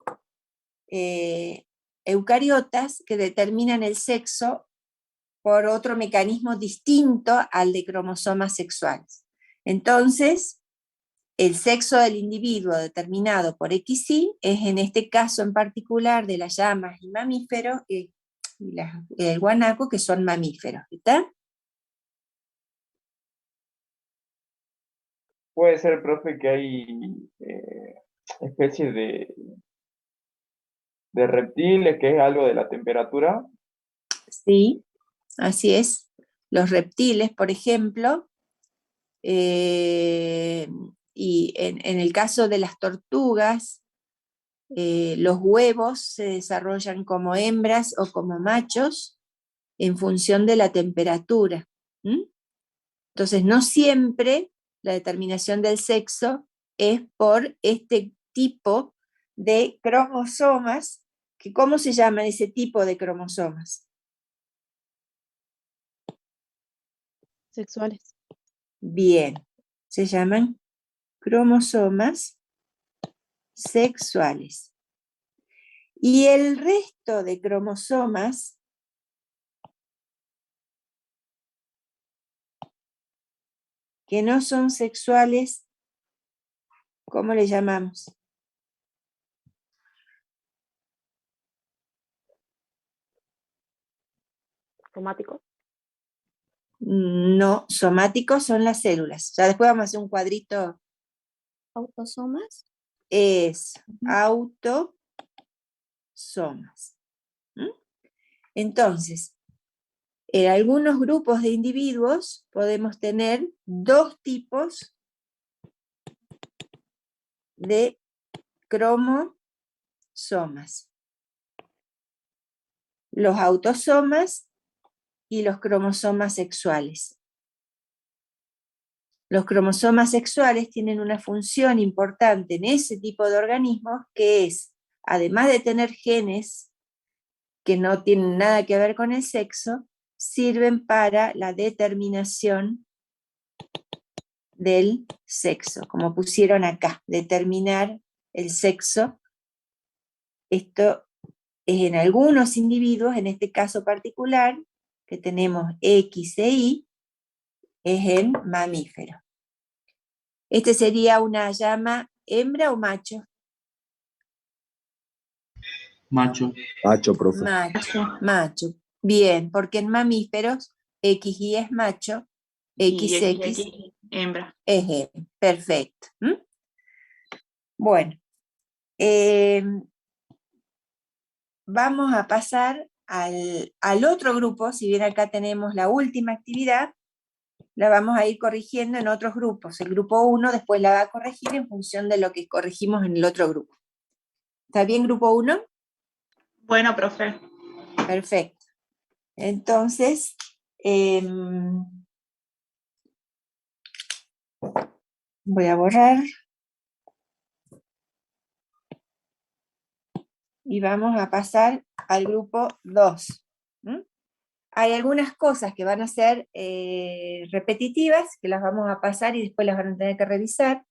Speaker 1: eucariotas que determinan el sexo por otro mecanismo distinto al de cromosomas sexuales. Entonces, el sexo del individuo determinado por XY es, en este caso en particular, de las llamas y mamíferos, y el guanaco, que son mamíferos, ¿está?
Speaker 3: Puede ser, profe, que hay especies de reptiles, que es algo de la temperatura.
Speaker 1: Sí, así es. Los reptiles, por ejemplo, y en el caso de las tortugas, los huevos se desarrollan como hembras o como machos en función de la temperatura. Entonces, no siempre la determinación del sexo es por este tipo de cromosomas, que ¿cómo se llama ese tipo de cromosomas?
Speaker 8: Sexuales.
Speaker 1: Bien, se llaman cromosomas sexuales. Y el resto de cromosomas que no son sexuales, ¿cómo le llamamos?
Speaker 8: Somáticos.
Speaker 1: No, somáticos son las células. Ya después vamos a hacer un cuadrito.
Speaker 8: Autosomas.
Speaker 1: Es autosomas. ¿Mm? Entonces, en algunos grupos de individuos podemos tener dos tipos de cromosomas. Los autosomas y los cromosomas sexuales. Los cromosomas sexuales tienen una función importante en ese tipo de organismos, que es, además de tener genes que no tienen nada que ver con el sexo, sirven para la determinación del sexo, como pusieron acá, determinar el sexo. Esto es en algunos individuos, en este caso particular, que tenemos X e Y, es en mamíferos. Este sería una llama hembra o macho.
Speaker 6: Macho.
Speaker 4: Macho, profe.
Speaker 1: Macho. Bien, porque en mamíferos XY es macho,
Speaker 5: Y
Speaker 1: XX
Speaker 5: hembra.
Speaker 1: es hembra. Perfecto. ¿Mm? Bueno, vamos a pasar al otro grupo. Si bien acá tenemos la última actividad, la vamos a ir corrigiendo en otros grupos. El grupo 1 después la va a corregir en función de lo que corregimos en el otro grupo. ¿Está bien, grupo 1?
Speaker 5: Bueno, profe.
Speaker 1: Perfecto. Entonces, voy a borrar. Y vamos a pasar al grupo 2. ¿Mm? Hay algunas cosas que van a ser repetitivas, que las vamos a pasar y después las van a tener que revisar.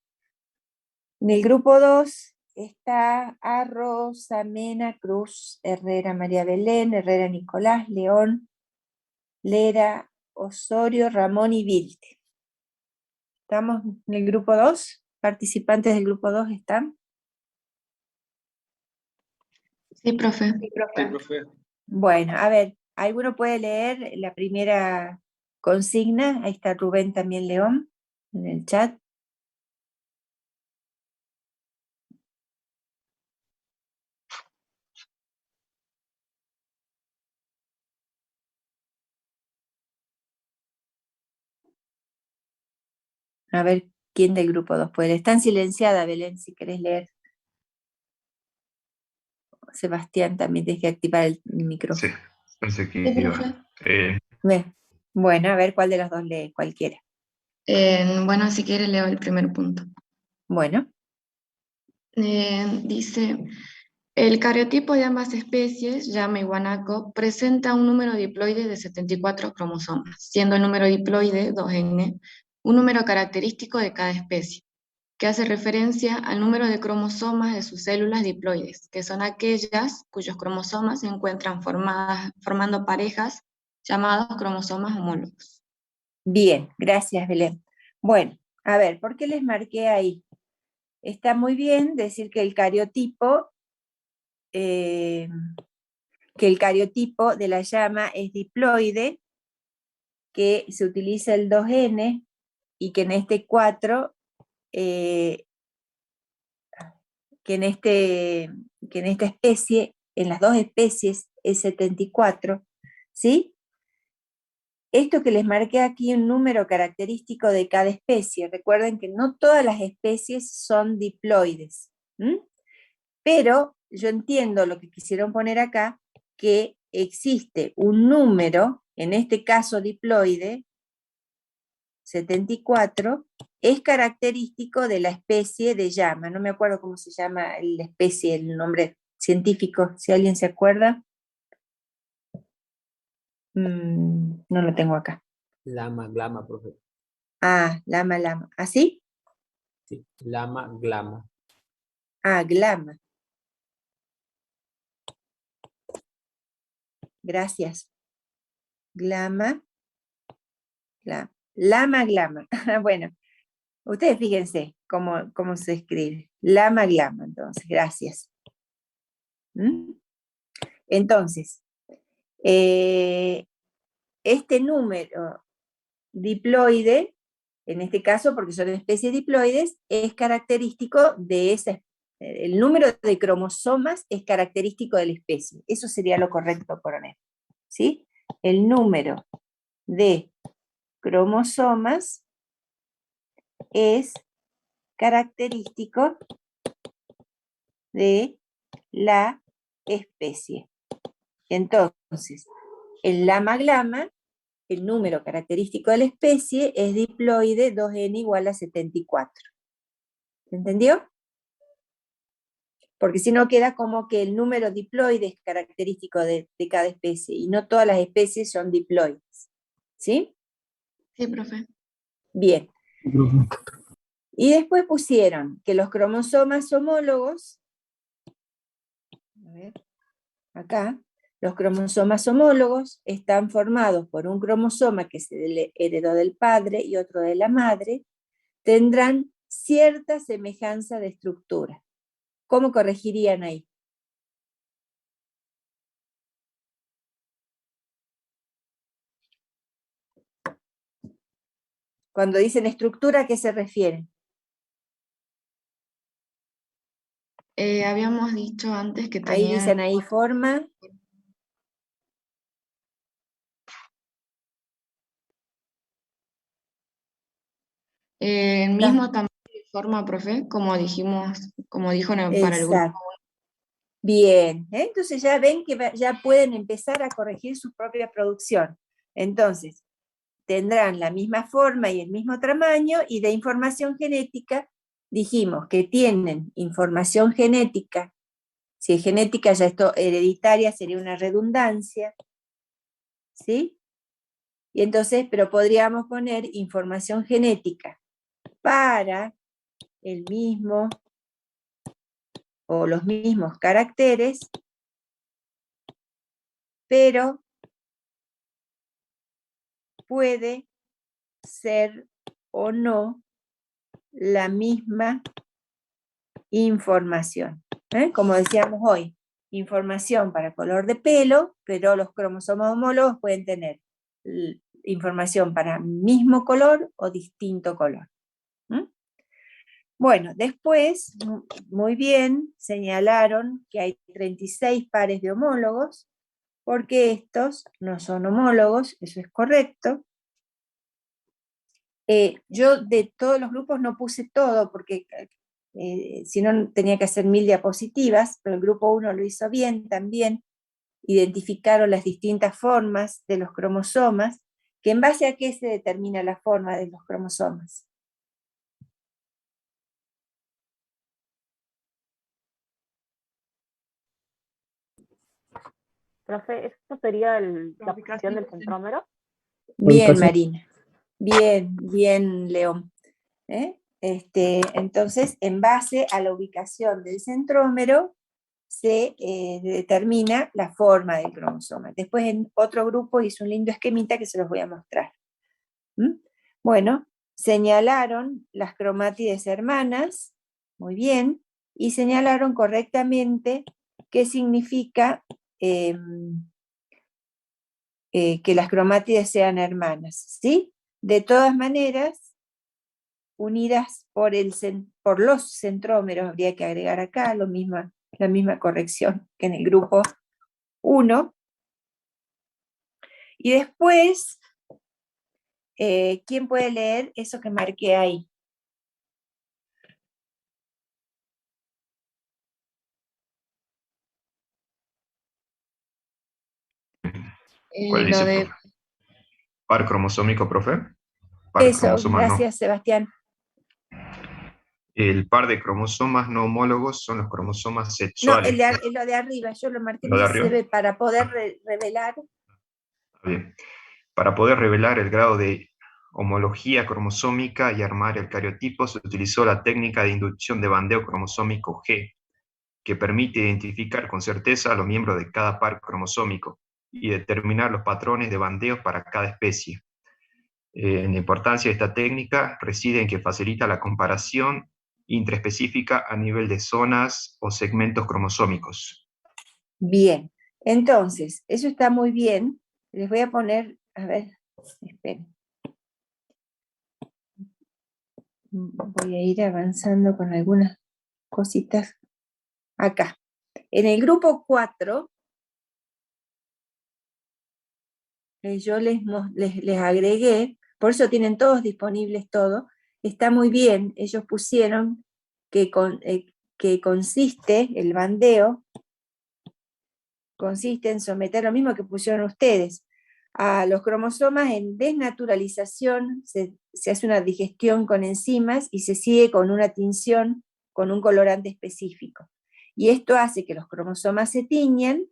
Speaker 1: En el grupo 2 está Arroz, Mena, Cruz, Herrera, María Belén, Herrera, Nicolás, León, Lera, Osorio, Ramón y Vilte. ¿Estamos en el grupo 2? ¿Participantes del grupo 2 están?
Speaker 8: Sí, profe.
Speaker 6: Sí, profe.
Speaker 1: Bueno, a ver, ¿alguno puede leer la primera consigna? Ahí está Rubén también León en el chat. A ver, ¿quién del grupo 2 puede leer? Están silenciada, Belén, si querés leer. Sebastián, también tienes que activar el micrófono.
Speaker 9: Sí, pensé que
Speaker 8: Sí,
Speaker 9: iba.
Speaker 8: profe.
Speaker 1: Bueno, a ver cuál de los dos lee, cualquiera.
Speaker 8: Bueno, si quiere leo el primer punto.
Speaker 1: Bueno,
Speaker 8: Dice, el cariotipo de ambas especies, llama y guanaco, presenta un número diploide de 74 cromosomas, siendo el número diploide, 2N, un número característico de cada especie, que hace referencia al número de cromosomas de sus células diploides, que son aquellas cuyos cromosomas se encuentran formando parejas llamados cromosomas homólogos.
Speaker 1: bien, gracias, Belén. Bueno, a ver, ¿por qué les marqué ahí? Está muy bien decir que el cariotipo de la llama es diploide, que se utiliza el 2N y que en este 4, que en esta especie, en las dos especies es 74, ¿sí? Esto que les marqué aquí, un número característico de cada especie. Recuerden que no todas las especies son diploides, ¿m? Pero yo entiendo lo que quisieron poner acá, que existe un número, en este caso diploide, 74 es característico de la especie de llama. No me acuerdo cómo se llama la especie, el nombre científico, si alguien se acuerda. No lo tengo acá.
Speaker 9: Lama, glama, profe.
Speaker 1: Ah, lama. ¿Así?
Speaker 9: Sí, lama, glama.
Speaker 1: Ah, glama. Gracias. Glama. Glama. Bueno, ustedes fíjense cómo se escribe. Glama, entonces, gracias. Entonces, este número diploide, en este caso porque son especies diploides, es característico de el número de cromosomas es característico de la especie. Eso sería lo correcto poner, ¿sí? El número de cromosomas es característico de la especie. Entonces, el lama-glama, el número característico de la especie, es diploide 2n igual a 74. ¿Se entendió? Porque si no queda como que el número diploide es característico de cada especie, y no todas las especies son diploides. ¿Sí?
Speaker 8: Sí, profe.
Speaker 1: Bien. Y después pusieron que los cromosomas homólogos, a ver, acá, los cromosomas homólogos están formados por un cromosoma que se heredó del padre y otro de la madre, tendrán cierta semejanza de estructura. ¿Cómo corregirían ahí? Cuando dicen estructura, ¿a qué se refieren?
Speaker 8: Habíamos dicho antes que
Speaker 1: Ahí
Speaker 8: tenían
Speaker 1: dicen ahí forma.
Speaker 8: el mismo tamaño y forma, profe, como dijimos, como dijo para el grupo.
Speaker 1: Exacto. Bien, entonces ya ven que ya pueden empezar a corregir su propia producción. Entonces, tendrán la misma forma y el mismo tamaño, y de información genética dijimos que tienen información genética. Si es genética, ya esto hereditaria sería una redundancia, ¿sí? Y entonces, pero podríamos poner información genética para el mismo o los mismos caracteres, pero puede ser o no la misma información. Como decíamos hoy, información para color de pelo, pero los cromosomas homólogos pueden tener información para mismo color o distinto color. Bueno, después, muy bien, señalaron que hay 36 pares de homólogos, porque estos no son homólogos, eso es correcto. Yo de todos los grupos no puse todo, porque si no tenía que hacer 1000 diapositivas, pero el grupo 1 lo hizo bien también, identificaron las distintas formas de los cromosomas, que en base a qué se determina la forma de los cromosomas.
Speaker 10: Profe, ¿esto sería la posición del centrómero?
Speaker 1: Bien, Marina. Bien, León. Entonces, en base a la ubicación del centrómero, se determina la forma del cromosoma. Después en otro grupo hizo un lindo esquemita que se los voy a mostrar. Bueno, señalaron las cromátides hermanas, muy bien, y señalaron correctamente qué significa que las cromátides sean hermanas, ¿sí? De todas maneras, unidas por los centrómeros, habría que agregar acá la misma corrección que en el grupo 1. Y después, ¿quién puede leer eso que marqué ahí?
Speaker 11: ¿Cuál dice,
Speaker 8: Lo de
Speaker 11: profe? ¿Par cromosómico, profe? par de
Speaker 1: Eso,
Speaker 11: cromosomas no.
Speaker 1: gracias, Sebastián.
Speaker 11: El par de cromosomas no homólogos son los cromosomas
Speaker 1: No,
Speaker 11: sexuales.
Speaker 1: lo de arriba, yo lo marqué,
Speaker 11: ¿Lo de
Speaker 1: no sé si se
Speaker 11: arriba?
Speaker 1: ve, para poder revelar.
Speaker 11: Bien. Para poder revelar el grado de homología cromosómica y armar el cariotipo, se utilizó la técnica de inducción de bandeo cromosómico G, que permite identificar con certeza a los miembros de cada par cromosómico y determinar los patrones de bandeo para cada especie. La importancia de esta técnica reside en que facilita la comparación intraespecífica a nivel de zonas o segmentos cromosómicos.
Speaker 1: Bien, entonces, eso está muy bien. Les voy a poner, a ver, esperen. Voy a ir avanzando con algunas cositas acá. En el grupo 4, yo les agregué, por eso tienen todos disponibles todo, está muy bien, ellos pusieron que consiste, el bandeo, consiste en someter lo mismo que pusieron ustedes, a los cromosomas en desnaturalización, se hace una digestión con enzimas y se sigue con una tinción con un colorante específico. Y esto hace que los cromosomas se tiñan,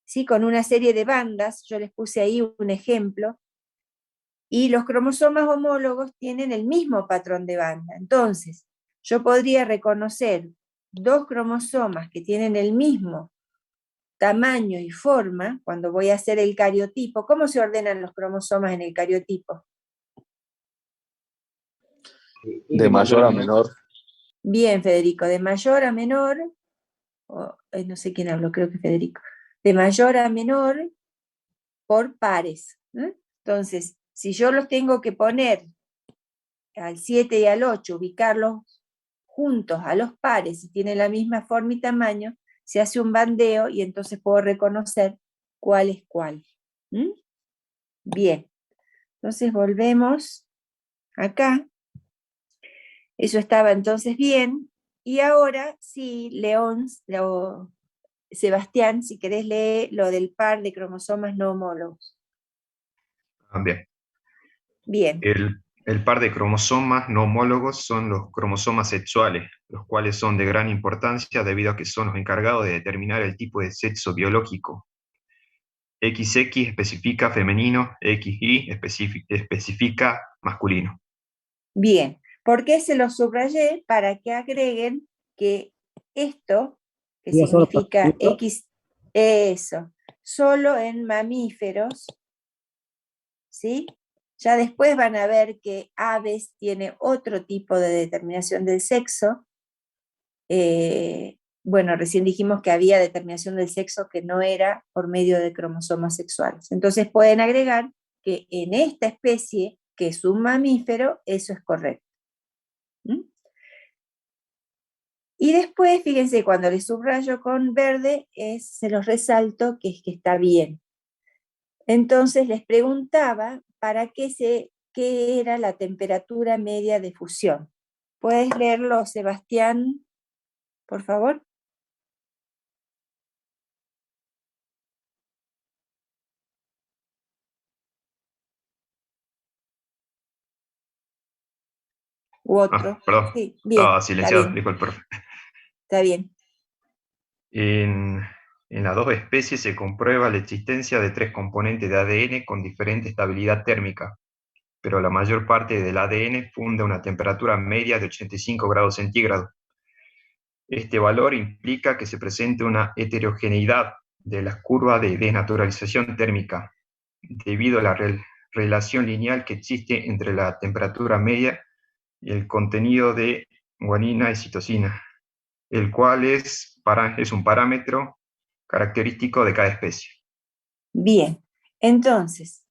Speaker 1: ¿sí? Con una serie de bandas, yo les puse ahí un ejemplo, y los cromosomas homólogos tienen el mismo patrón de banda. Entonces, yo podría reconocer dos cromosomas que tienen el mismo tamaño y forma, cuando voy a hacer el cariotipo. ¿Cómo se ordenan los cromosomas en el cariotipo?
Speaker 4: De mayor a menor.
Speaker 1: Bien, Federico, de mayor a menor, no sé quién habló, creo que Federico, de mayor a menor por pares. Entonces, si yo los tengo que poner al 7 y al 8, ubicarlos juntos a los pares y tienen la misma forma y tamaño, se hace un bandeo y entonces puedo reconocer cuál es cuál. Bien, entonces volvemos acá. Eso estaba entonces bien. Y ahora sí, Sebastián, si querés leer lo del par de cromosomas no homólogos.
Speaker 11: Bien.
Speaker 1: Bien.
Speaker 11: El par de cromosomas no homólogos son los cromosomas sexuales, los cuales son de gran importancia debido a que son los encargados de determinar el tipo de sexo biológico. XX especifica femenino, XY especifica masculino.
Speaker 1: Bien, ¿por qué se lo subrayé? Para que agreguen que esto, que significa X, eso, solo en mamíferos, ¿sí? Ya después van a ver que aves tiene otro tipo de determinación del sexo. Bueno, recién dijimos que había determinación del sexo que no era por medio de cromosomas sexuales. Entonces pueden agregar que en esta especie, que es un mamífero, eso es correcto. Y después, fíjense, cuando les subrayo con verde, se los resalto que es que está bien. Entonces les preguntaba para qué era la temperatura media de fusión. ¿Puedes leerlo, Sebastián, por favor? U otro.
Speaker 11: Perdón,
Speaker 1: Sí, bien,
Speaker 11: estaba silenciado,
Speaker 1: está bien.
Speaker 11: dijo el profe.
Speaker 1: Está bien.
Speaker 11: En las dos especies se comprueba la existencia de 3 componentes de ADN con diferente estabilidad térmica, pero la mayor parte del ADN funde a una temperatura media de 85 grados centígrados. Este valor implica que se presente una heterogeneidad de las curvas de desnaturalización térmica, debido a la relación lineal que existe entre la temperatura media y el contenido de guanina y citosina, el cual es un parámetro característico de cada especie.
Speaker 1: Bien, entonces,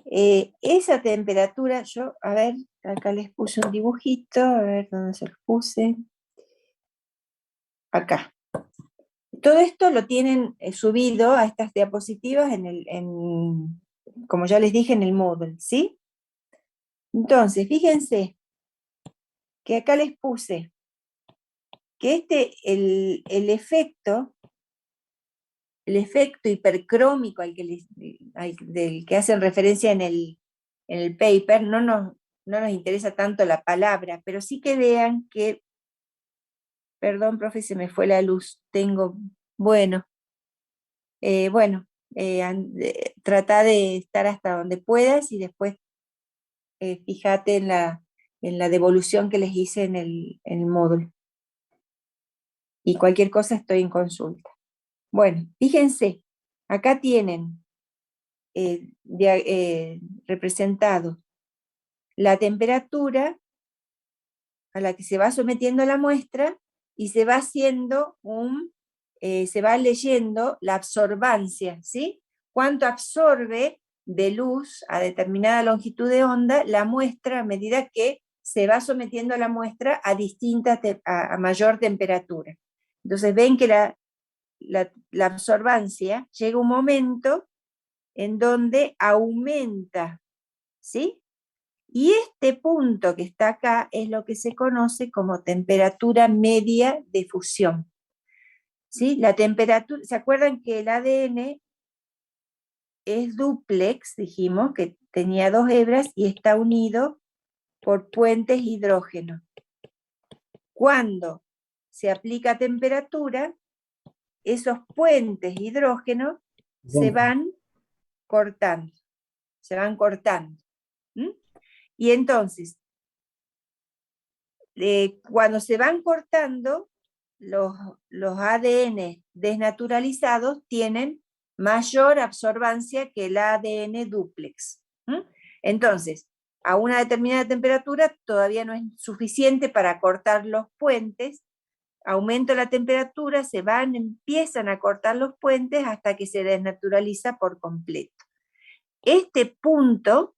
Speaker 1: esa temperatura, a ver, acá les puse un dibujito, a ver dónde se los puse. Acá. Todo esto lo tienen subido a estas diapositivas como ya les dije, en el Moodle, ¿sí? Entonces, fíjense que acá les puse que el efecto hipercrómico del que hacen referencia en en el paper, no nos interesa tanto la palabra, pero sí que vean que, perdón, profe, se me fue la luz, bueno, trata de estar hasta donde puedas y después fíjate en la devolución que les hice en el módulo. Y cualquier cosa estoy en consulta. Bueno, fíjense, acá tienen representado la temperatura a la que se va sometiendo la muestra y se va haciendo se va leyendo la absorbancia, ¿sí? Cuánto absorbe de luz a determinada longitud de onda la muestra a medida que se va sometiendo la muestra a mayor temperatura. Entonces ven que la absorbancia llega un momento en donde aumenta, ¿sí? Y este punto que está acá es lo que se conoce como temperatura media de fusión. ¿Sí? La temperatura, ¿se acuerdan que el ADN es dúplex? Dijimos que tenía 2 hebras y está unido por puentes hidrógeno. Cuando se aplica temperatura, esos puentes hidrógeno se van cortando. ¿Mm? Y entonces, cuando se van cortando, los ADN desnaturalizados tienen mayor absorbancia que el ADN dúplex. Entonces, a una determinada temperatura todavía no es suficiente para cortar los puentes, aumenta la temperatura, empiezan a cortar los puentes hasta que se desnaturaliza por completo. Este punto,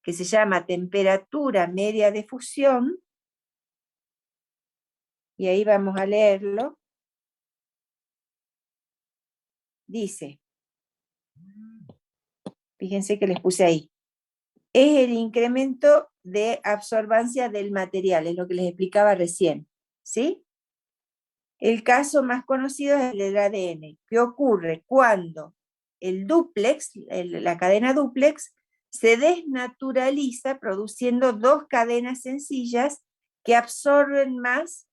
Speaker 1: que se llama temperatura media de fusión, y ahí vamos a leerlo, dice, fíjense que les puse ahí, es el incremento de absorbancia del material, es lo que les explicaba recién, ¿sí? El caso más conocido es el del ADN, que ocurre cuando el dúplex, la cadena dúplex, se desnaturaliza produciendo 2 cadenas sencillas que absorben más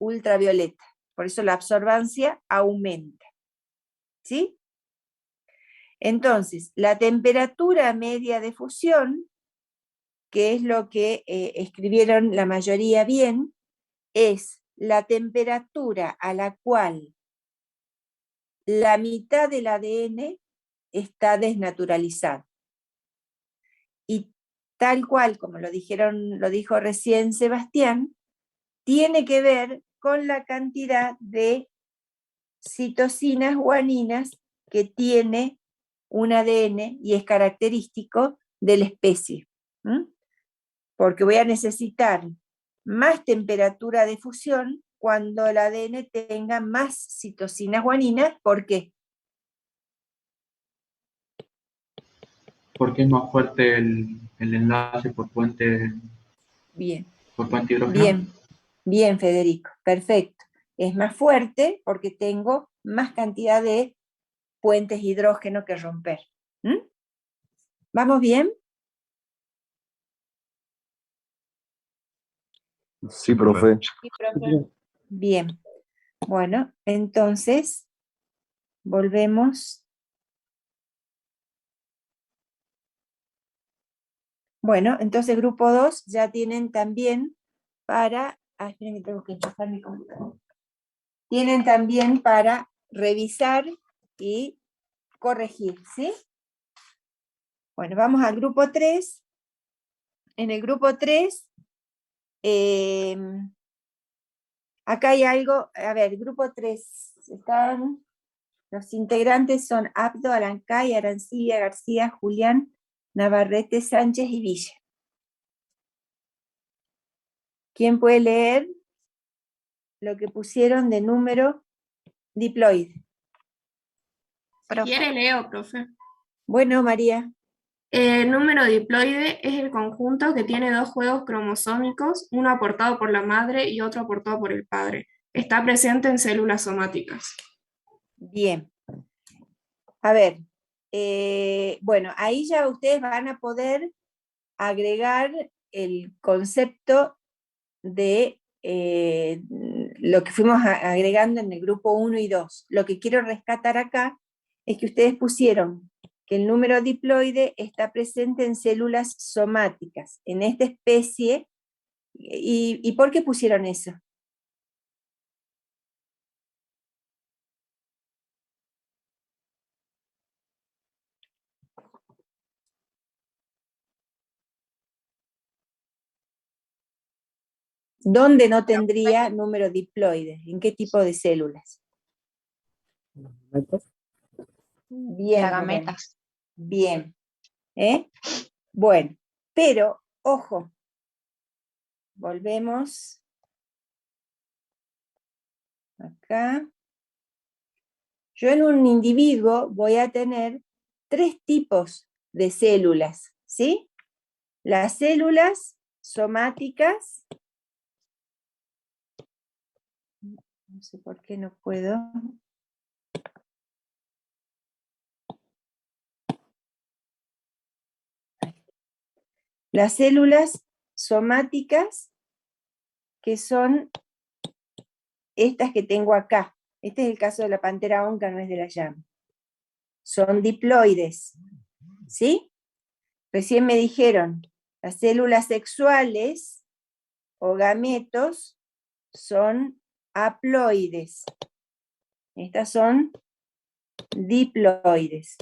Speaker 1: ultravioleta. Por eso la absorbancia aumenta. ¿Sí? Entonces, la temperatura media de fusión, que es lo que escribieron la mayoría bien, es la temperatura a la cual la mitad del ADN está desnaturalizado. Y tal cual, como lo dijo recién Sebastián, tiene que ver con la cantidad de citocinas guaninas que tiene un ADN y es característico de la especie. Porque voy a necesitar más temperatura de fusión cuando el ADN tenga más citocinas guaninas. ¿Por qué?
Speaker 6: Porque es más fuerte el enlace por puente hidrógeno.
Speaker 1: Bien, Federico, perfecto. Es más fuerte porque tengo más cantidad de puentes hidrógeno que romper. ¿Vamos bien?
Speaker 4: Sí, profe.
Speaker 1: Sí, profe. Bien. Bueno, entonces, volvemos. Bueno, entonces grupo 2 ya tienen también para... esperen que tengo que enchufar mi computadora. Tienen también para revisar y corregir, ¿sí? Bueno, vamos al grupo 3. En el grupo 3, acá hay algo, a ver, grupo 3, los integrantes son Abdo, Alancay, Arancibia, García, Julián, Navarrete, Sánchez y Villa. ¿Quién puede leer lo que pusieron de número diploide?
Speaker 12: Si quiere leo, profe.
Speaker 1: Bueno, María.
Speaker 12: El número diploide es el conjunto que tiene 2 juegos cromosómicos, uno aportado por la madre y otro aportado por el padre. Está presente en células somáticas.
Speaker 1: Bien. A ver, bueno, ahí ya ustedes van a poder agregar el concepto de lo que fuimos agregando en el grupo 1 y 2. Lo que quiero rescatar acá es que ustedes pusieron que el número diploide está presente en células somáticas, en esta especie. ¿Y por qué pusieron eso? ¿Dónde no tendría número diploide? ¿En qué tipo de células? Bien,
Speaker 5: gametas.
Speaker 1: bien. Bueno, pero, ojo, volvemos acá. Yo en un individuo voy a tener 3 tipos de células, ¿sí? Las células somáticas, no sé por qué no puedo. Las células somáticas, que son estas que tengo acá. Este es el caso de la pantera onca, no es de la llama. Son diploides, ¿sí? Recién me dijeron, las células sexuales o gametos son haploides. Estas son diploides.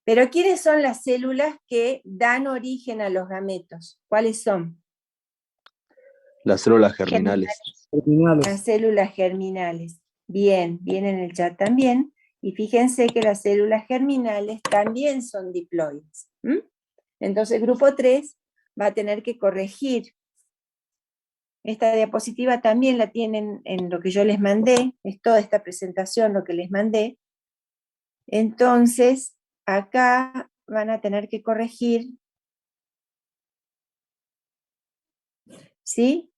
Speaker 1: Pero ¿quiénes son las células que dan origen a los gametos? ¿Cuáles son?
Speaker 4: Las células germinales.
Speaker 1: Las células germinales. Bien, bien en el chat también. Y fíjense que las células germinales también son diploides. Entonces el grupo 3 va a tener que corregir. Esta diapositiva también la tienen en lo que yo les mandé. Es toda esta presentación lo que les mandé. Entonces, acá van a tener que corregir. ¿Sí?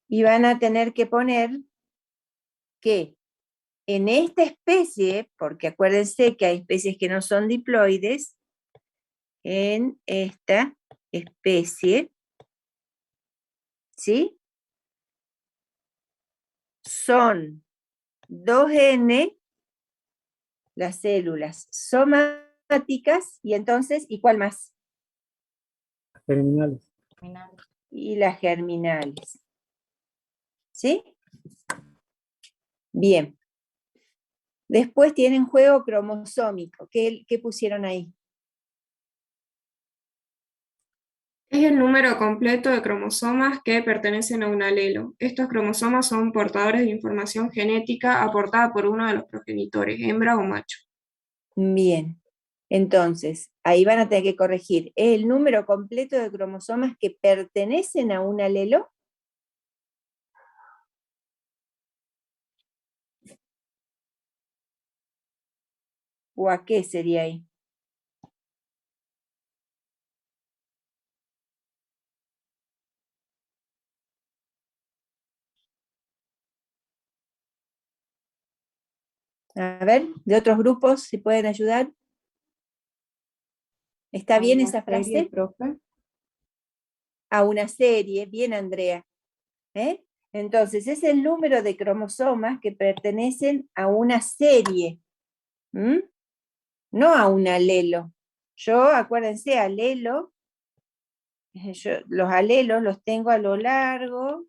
Speaker 1: Y van a tener que poner que en esta especie, porque acuérdense que hay especies que no son diploides, en esta especie, ¿sí? Son 2N las células somáticas, y entonces, ¿y cuál más?
Speaker 9: Germinales.
Speaker 1: Y las germinales. ¿Sí? Bien. Después tienen juego cromosómico. ¿Qué pusieron ahí?
Speaker 12: Es el número completo de cromosomas que pertenecen a un alelo. Estos cromosomas son portadores de información genética aportada por uno de los progenitores, hembra o macho.
Speaker 1: Bien. Entonces, ahí van a tener que corregir. ¿Es el número completo de cromosomas que pertenecen a un alelo? ¿O a qué sería ahí? A ver, de otros grupos, si pueden ayudar. ¿Está bien esa frase?
Speaker 5: Profe.
Speaker 1: A una serie, bien Andrea. Entonces, es el número de cromosomas que pertenecen a una serie, no a un alelo. Yo, acuérdense, alelo, los alelos los tengo a lo largo,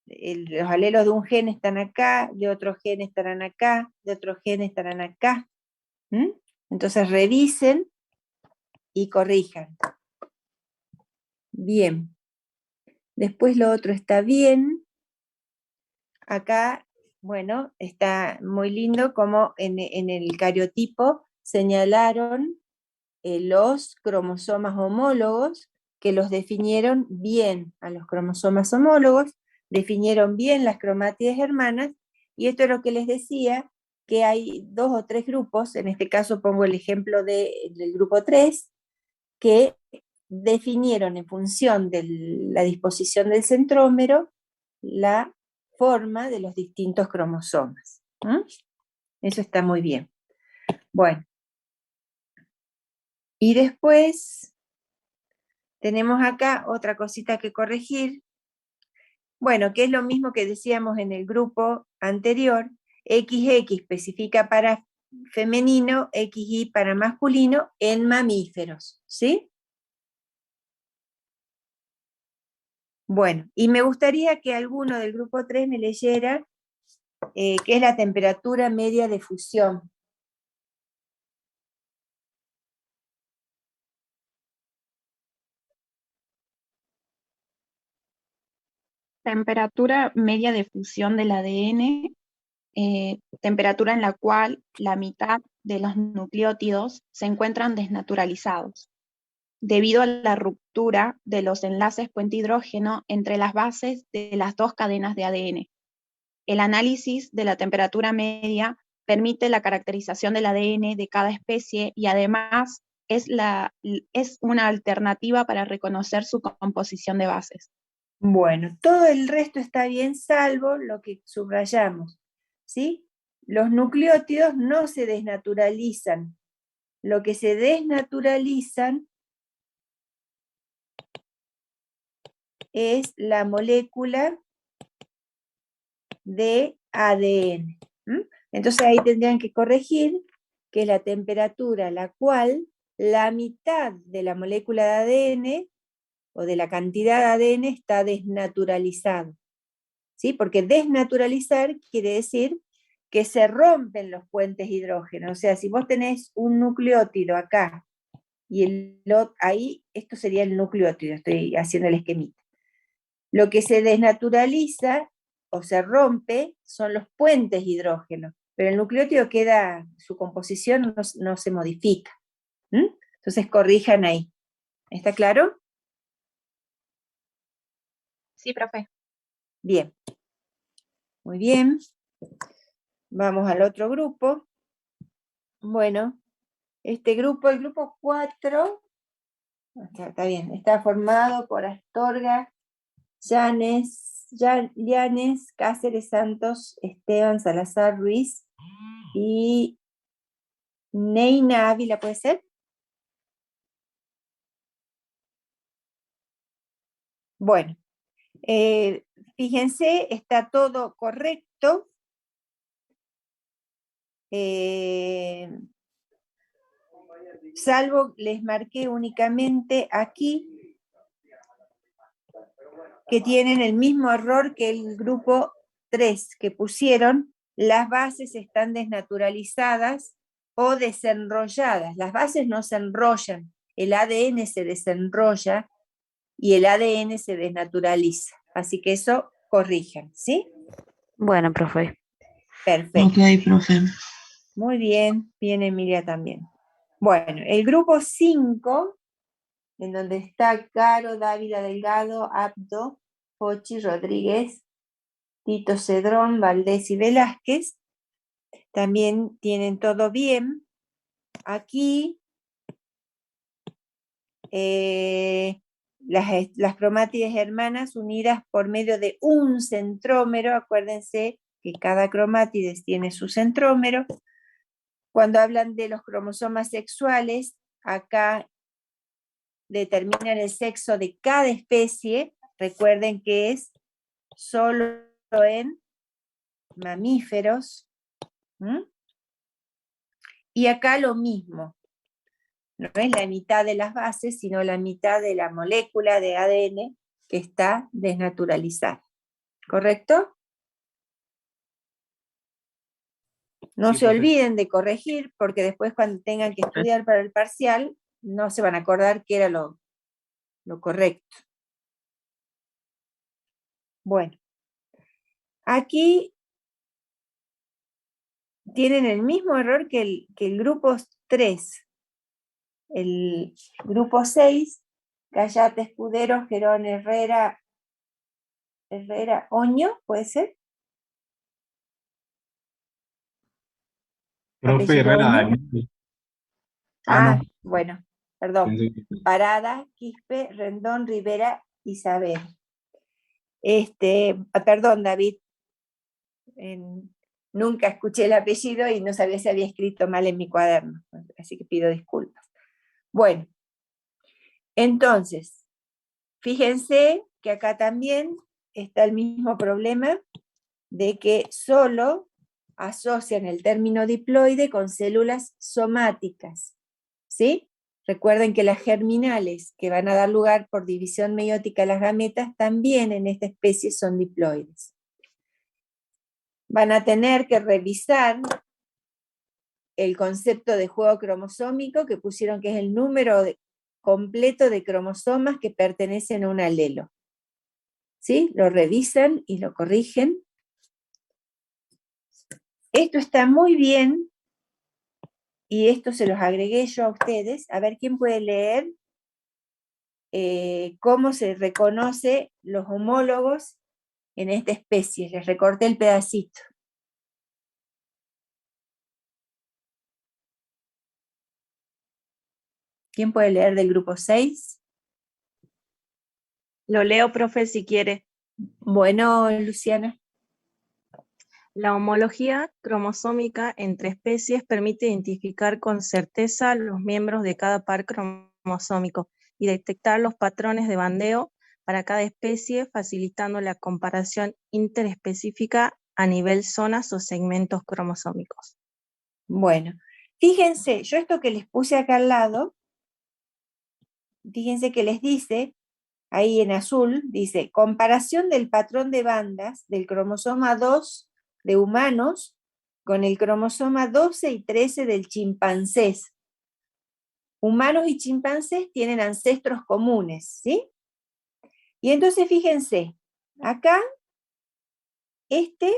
Speaker 1: los alelos de un gen están acá, de otro gen estarán acá, de otro gen estarán acá. Entonces revisen y corrijan. Bien. Después lo otro está bien. Acá, bueno, está muy lindo como en el cariotipo señalaron los cromosomas homólogos, que los definieron bien a los cromosomas homólogos, definieron bien las cromátides hermanas, y esto es lo que les decía, que hay 2 o 3 grupos, en este caso pongo el ejemplo del grupo 3, que definieron en función de la disposición del centrómero la forma de los distintos cromosomas. Eso está muy bien. Bueno. Y después tenemos acá otra cosita que corregir. Bueno, que es lo mismo que decíamos en el grupo anterior. XX especifica para femenino, XY para masculino en mamíferos, ¿sí? Bueno, y me gustaría que alguno del grupo 3 me leyera qué es la temperatura media de fusión.
Speaker 13: Temperatura media de fusión del ADN, temperatura en la cual la mitad de los nucleótidos se encuentran desnaturalizados, debido a la ruptura de los enlaces puente-hidrógeno entre las bases de las dos cadenas de ADN. El análisis de la temperatura media permite la caracterización del ADN de cada especie y además es una alternativa para reconocer su composición de bases.
Speaker 1: Bueno, todo el resto está bien salvo lo que subrayamos, ¿sí? Los nucleótidos no se desnaturalizan. Lo que se desnaturalizan es la molécula de ADN. Entonces ahí tendrían que corregir que es la temperatura a la cual la mitad de la molécula de ADN o de la cantidad de ADN está desnaturalizado. ¿Sí? Porque desnaturalizar quiere decir que se rompen los puentes hidrógenos. O sea, si vos tenés un nucleótido acá y ahí, esto sería el nucleótido, estoy haciendo el esquemita. Lo que se desnaturaliza o se rompe son los puentes hidrógenos, pero el nucleótido queda, su composición no se modifica. Entonces corrijan ahí. ¿Está claro?
Speaker 13: Sí, profe.
Speaker 1: Bien. Muy bien. Vamos al otro grupo. Bueno, este grupo, el grupo 4, está bien, está formado por Astorga, Llanes, Cáceres, Santos, Esteban, Salazar, Ruiz y Neina Ávila, ¿puede ser? Bueno, fíjense, está todo correcto. Salvo les marqué únicamente aquí que tienen el mismo error que el grupo 3, que pusieron las bases están desnaturalizadas o desenrolladas. Las bases no se enrollan, el ADN se desenrolla y el ADN se desnaturaliza. Así que eso corrijan, ¿sí?
Speaker 10: Bueno, profe.
Speaker 1: Perfecto.
Speaker 5: Ok, profe.
Speaker 1: Muy bien, bien Emilia también. Bueno, el grupo 5, en donde está Caro, Dávila Delgado, Abdo, Pochi, Rodríguez, Tito Cedrón, Valdés y Velázquez, también tienen todo bien. Aquí las cromátides hermanas unidas por medio de un centrómero, acuérdense que cada cromátides tiene su centrómero. Cuando hablan de los cromosomas sexuales, acá determinan el sexo de cada especie, recuerden que es solo en mamíferos. Y acá lo mismo, no es la mitad de las bases, sino la mitad de la molécula de ADN que está desnaturalizada. ¿Correcto? No
Speaker 2: Sí,
Speaker 1: se
Speaker 2: profe.
Speaker 1: olviden de corregir, porque después cuando tengan que estudiar para el parcial, no se van a acordar que era lo correcto. Bueno, aquí tienen el mismo error que el grupo 3. El grupo 6, Callate, Escudero, Gerón, Herrera, Oño, ¿puede ser?
Speaker 6: Profe
Speaker 1: Apellido
Speaker 6: Herrera
Speaker 1: Oño.
Speaker 6: Daniel.
Speaker 1: Ah,
Speaker 6: No.
Speaker 1: bueno, perdón.
Speaker 6: Pensé que-
Speaker 1: Parada, Quispe, Rendón, Rivera, Isabel. Perdón, David. Nunca escuché el apellido y no sabía si había escrito mal en mi cuaderno, así que pido disculpas. Bueno, entonces, fíjense que acá también está el mismo problema de que solo asocian el término diploide con células somáticas, ¿sí? Recuerden que las germinales que van a dar lugar por división meiótica a las gametas también en esta especie son diploides. Van a tener que revisar el concepto de juego cromosómico que pusieron que es el número completo de cromosomas que pertenecen a un alelo. ¿Sí? Lo revisan y lo corrigen. Esto está muy bien, y esto se los agregué yo a ustedes. A ver, ¿quién puede leer cómo se reconoce los homólogos en esta especie? Les recorté el pedacito. ¿Quién puede leer del grupo 6?
Speaker 10: Lo leo, profe, si quiere.
Speaker 1: Bueno, Luciana.
Speaker 10: La homología cromosómica entre especies permite identificar con certeza los miembros de cada par cromosómico y detectar los patrones de bandeo para cada especie, facilitando la comparación interespecífica a nivel zonas o segmentos cromosómicos.
Speaker 1: Bueno, fíjense, yo esto que les puse acá al lado, fíjense que les dice, ahí en azul, dice, comparación del patrón de bandas del cromosoma 2 de humanos con el cromosoma 12 y 13 del chimpancés. Humanos y chimpancés tienen ancestros comunes, ¿sí? Y entonces fíjense, acá, este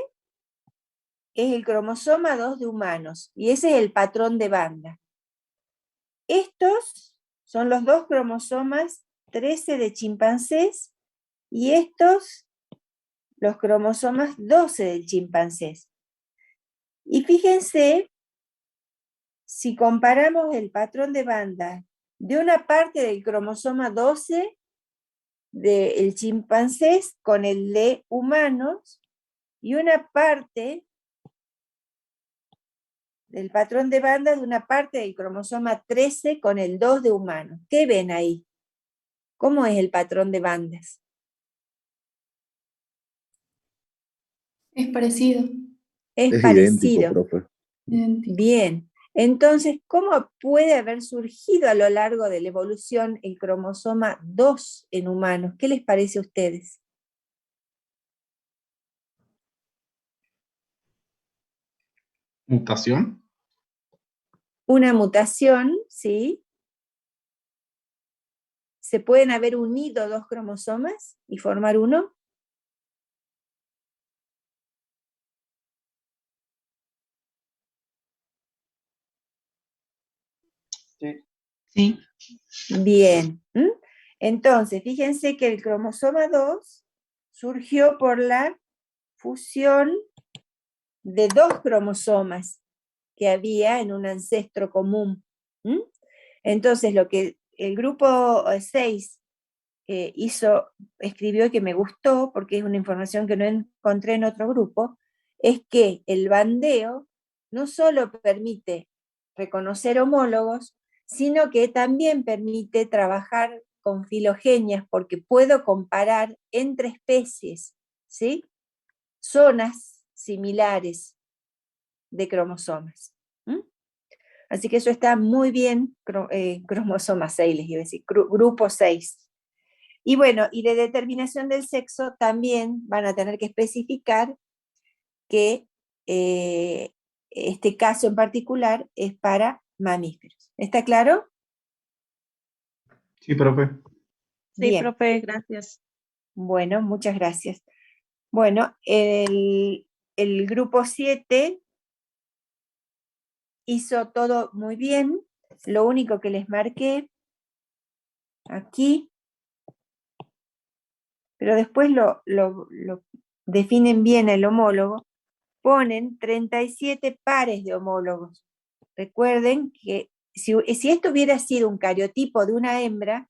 Speaker 1: es el cromosoma 2 de humanos, y ese es el patrón de banda. Estos son los dos cromosomas 13 de chimpancés, y estos los cromosomas 12 del chimpancés. Y fíjense, si comparamos el patrón de banda de una parte del cromosoma 12 del chimpancés con el de humanos, y una parte del patrón de banda de una parte del cromosoma 13 con el 2 de humanos. ¿Qué ven ahí? ¿Cómo es el patrón de bandas?
Speaker 14: Es parecido.
Speaker 1: Es
Speaker 4: idéntico,
Speaker 1: parecido.
Speaker 4: profe.
Speaker 1: Bien. Entonces, ¿cómo puede haber surgido a lo largo de la evolución el cromosoma 2 en humanos? ¿Qué les parece a ustedes?
Speaker 6: ¿Mutación?
Speaker 1: Una mutación, ¿sí? ¿Se pueden haber unido dos cromosomas y formar uno?
Speaker 3: Sí.
Speaker 14: Sí.
Speaker 1: Bien. Entonces, fíjense que el cromosoma 2 surgió por la fusión de dos cromosomas que había en un ancestro común. Entonces, lo que el grupo 6 escribió que me gustó, porque es una información que no encontré en otro grupo, es que el bandeo no solo permite reconocer homólogos, sino que también permite trabajar con filogenias, porque puedo comparar entre especies, ¿sí? Zonas similares de cromosomas. Así que eso está muy bien, cromosoma 6, les iba a decir, grupo 6. Y bueno, y de determinación del sexo también van a tener que especificar que este caso en particular es para mamíferos. ¿Está claro?
Speaker 6: Sí, profe.
Speaker 10: Sí,
Speaker 1: Bien.
Speaker 10: profe, gracias.
Speaker 1: Bueno, muchas gracias. Bueno, el grupo 7 hizo todo muy bien. Lo único que les marqué aquí, pero después lo definen bien el homólogo, ponen 37 pares de homólogos. Recuerden que si esto hubiera sido un cariotipo de una hembra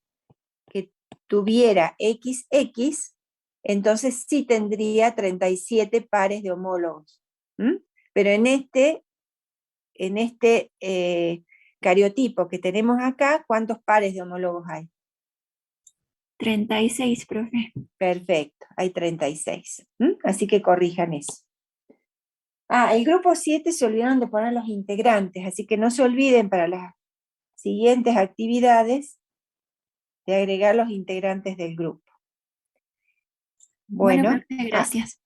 Speaker 1: que tuviera XX, entonces sí tendría 37 pares de homólogos. Pero en este cariotipo que tenemos acá, ¿cuántos pares de homólogos hay?
Speaker 14: 36, profe.
Speaker 1: Perfecto, hay 36. Así que corrijan eso. Ah, el grupo 7 se olvidaron de poner los integrantes, así que no se olviden para las siguientes actividades de agregar los integrantes del grupo. Bueno,
Speaker 14: profe, gracias.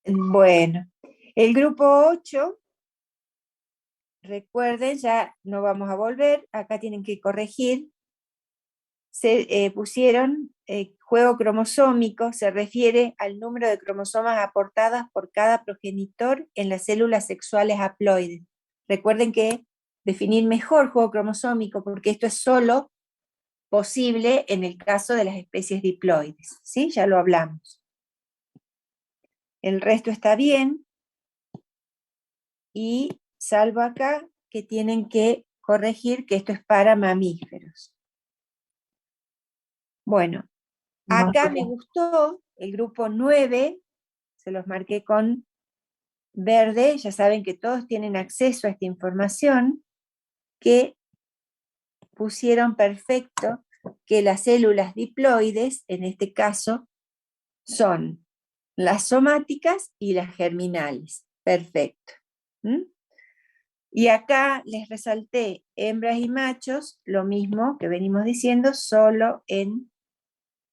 Speaker 1: Bueno, el grupo 8, recuerden, ya no vamos a volver, acá tienen que corregir. Se pusieron juego cromosómico, se refiere al número de cromosomas aportadas por cada progenitor en las células sexuales haploides. Recuerden que definir mejor juego cromosómico, porque esto es solo posible en el caso de las especies diploides, ¿sí? Ya lo hablamos. El resto está bien, y salvo acá que tienen que corregir que esto es para mamíferos. Bueno, acá me gustó el grupo 9, se los marqué con verde, ya saben que todos tienen acceso a esta información, que pusieron perfecto que las células diploides, en este caso, son las somáticas y las germinales. Perfecto. Y acá les resalté hembras y machos, lo mismo que venimos diciendo, solo en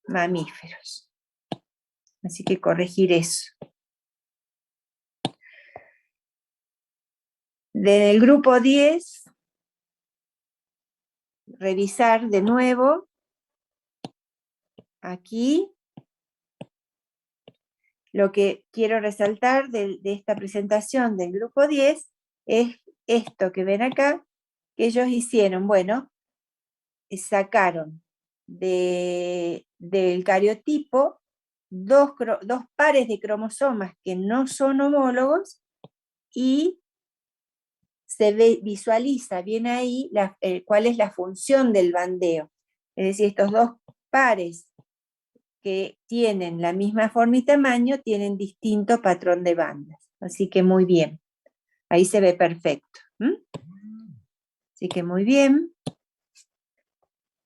Speaker 1: mamíferos. Así que corregir eso. Del grupo 10, revisar de nuevo, aquí, lo que quiero resaltar de esta presentación del grupo 10 es esto que ven acá, que ellos hicieron, bueno, sacaron del cariotipo dos pares de cromosomas que no son homólogos y se visualiza bien ahí cuál es la función del bandeo. Es decir, estos dos pares que tienen la misma forma y tamaño tienen distinto patrón de bandas. Así que muy bien. Ahí se ve perfecto. Así que muy bien.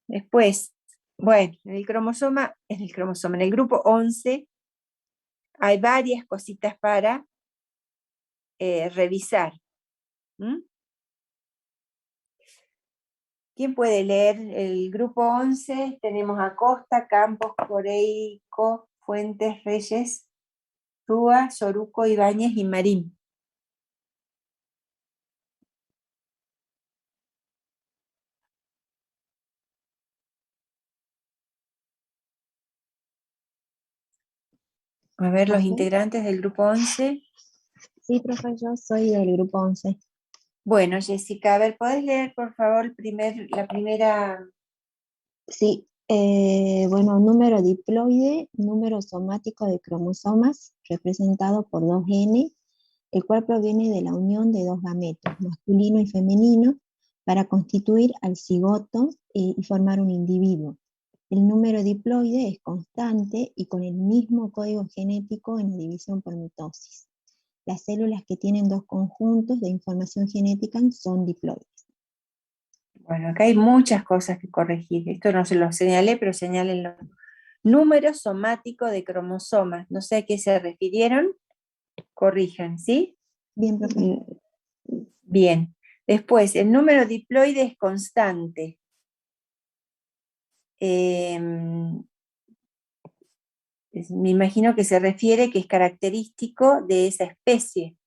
Speaker 1: Después, bueno, en el grupo 11 hay varias cositas para revisar. ¿Quién puede leer el grupo 11? Tenemos Acosta, Campos, Coreico, Fuentes, Reyes, Rúa, Soruco, Ibáñez y Marín. A ver, los integrantes del grupo 11.
Speaker 15: Sí, profe, yo soy del grupo 11.
Speaker 1: Bueno, Jessica, a ver, ¿podés leer, por favor, la primera?
Speaker 15: Sí, bueno, número diploide, número somático de cromosomas, representado por 2N, el cual proviene de la unión de dos gametos, masculino y femenino, para constituir al cigoto y formar un individuo. El número diploide es constante y con el mismo código genético en la división por mitosis. Las células que tienen dos conjuntos de información genética son diploides.
Speaker 1: Bueno, acá hay muchas cosas que corregir. Esto no se lo señalé, pero señálenlo. Número somático de cromosomas. No sé a qué se refirieron. Corrijan, ¿sí?
Speaker 15: Bien, profe.
Speaker 1: Bien. Después, el número diploide es constante. Me imagino que se refiere que es característico de esa especie.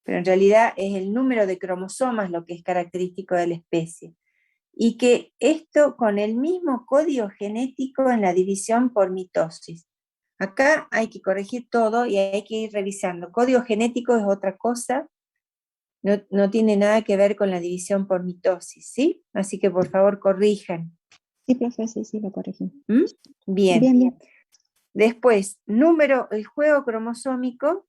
Speaker 1: Pero en realidad es el número de cromosomas lo que es característico de la especie. Y que esto con el mismo código genético en la división por mitosis. Acá hay que corregir todo y hay que ir revisando. Código genético es otra cosa, no tiene nada que ver con la división por mitosis, ¿sí? Así que por favor corrijan.
Speaker 15: Sí, profe, sí, lo corrigen.
Speaker 1: Bien.
Speaker 15: Bien.
Speaker 1: Después, el juego cromosómico,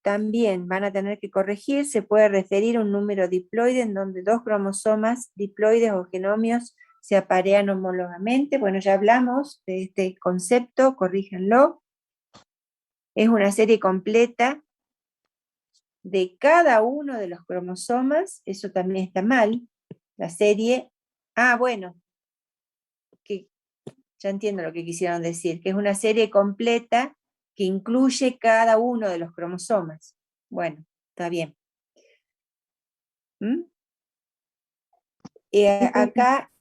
Speaker 1: también van a tener que corregir, se puede referir a un número diploide en donde dos cromosomas diploides o genomios se aparean homólogamente. Bueno, ya hablamos de este concepto, corríjanlo. Es una serie completa de cada uno de los cromosomas, eso también está mal, la serie, bueno, que ya entiendo lo que quisieron decir, que es una serie completa que incluye cada uno de los cromosomas. Bueno, está bien. Acá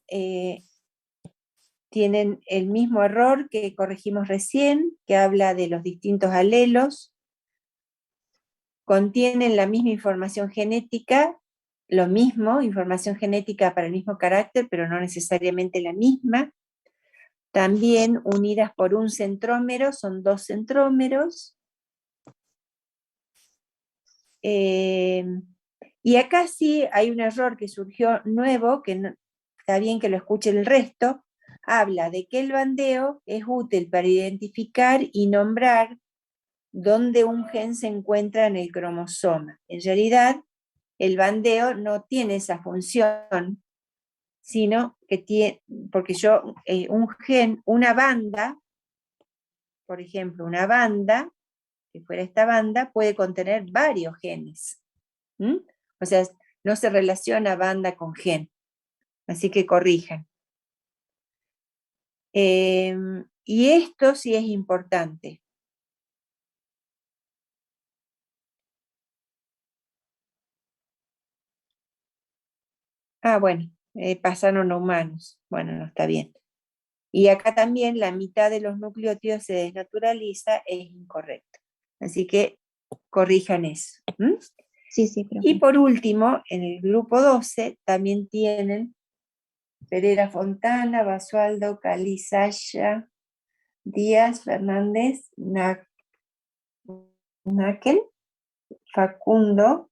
Speaker 1: tienen el mismo error que corregimos recién, que habla de los distintos alelos. Contienen la misma información genética, lo mismo, información genética para el mismo carácter, pero no necesariamente la misma. También unidas por un centrómero, son 2 centrómeros. Y acá sí hay un error que surgió nuevo, que no, está bien que lo escuche el resto. Habla de que el bandeo es útil para identificar y nombrar dónde un gen se encuentra en el cromosoma. En realidad, el bandeo no tiene esa función, sino que tiene, porque un gen, una banda, por ejemplo, una banda, si fuera esta banda, puede contener varios genes. O sea, no se relaciona banda con gen. Así que corrijan. Y esto sí es importante. Bueno, pasaron a humanos. Bueno, no está bien. Y acá también la mitad de los nucleótidos se desnaturaliza, es incorrecto. Así que corrijan eso.
Speaker 15: Sí, profe.
Speaker 1: Y por último, en el grupo 12 también tienen Pereira Fontana, Basualdo, Calizaya, Díaz, Fernández, Naken, Facundo,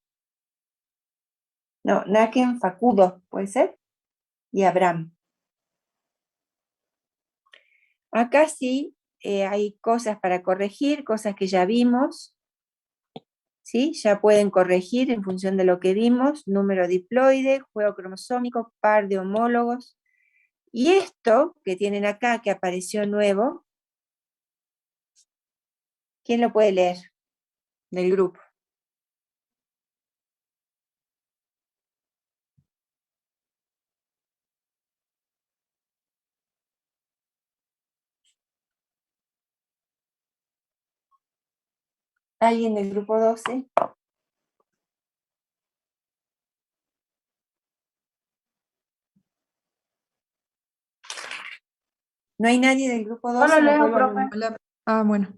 Speaker 1: no, Naken, Facudo, ¿puede ser? Y Abraham. Acá sí hay cosas para corregir, cosas que ya vimos, ¿sí? Ya pueden corregir en función de lo que vimos, número diploide, juego cromosómico, par de homólogos. Y esto que tienen acá, que apareció nuevo, ¿quién lo puede leer del grupo? ¿Alguien del grupo 12? ¿No hay nadie del grupo 12?
Speaker 16: Solo leo, profe. Bueno.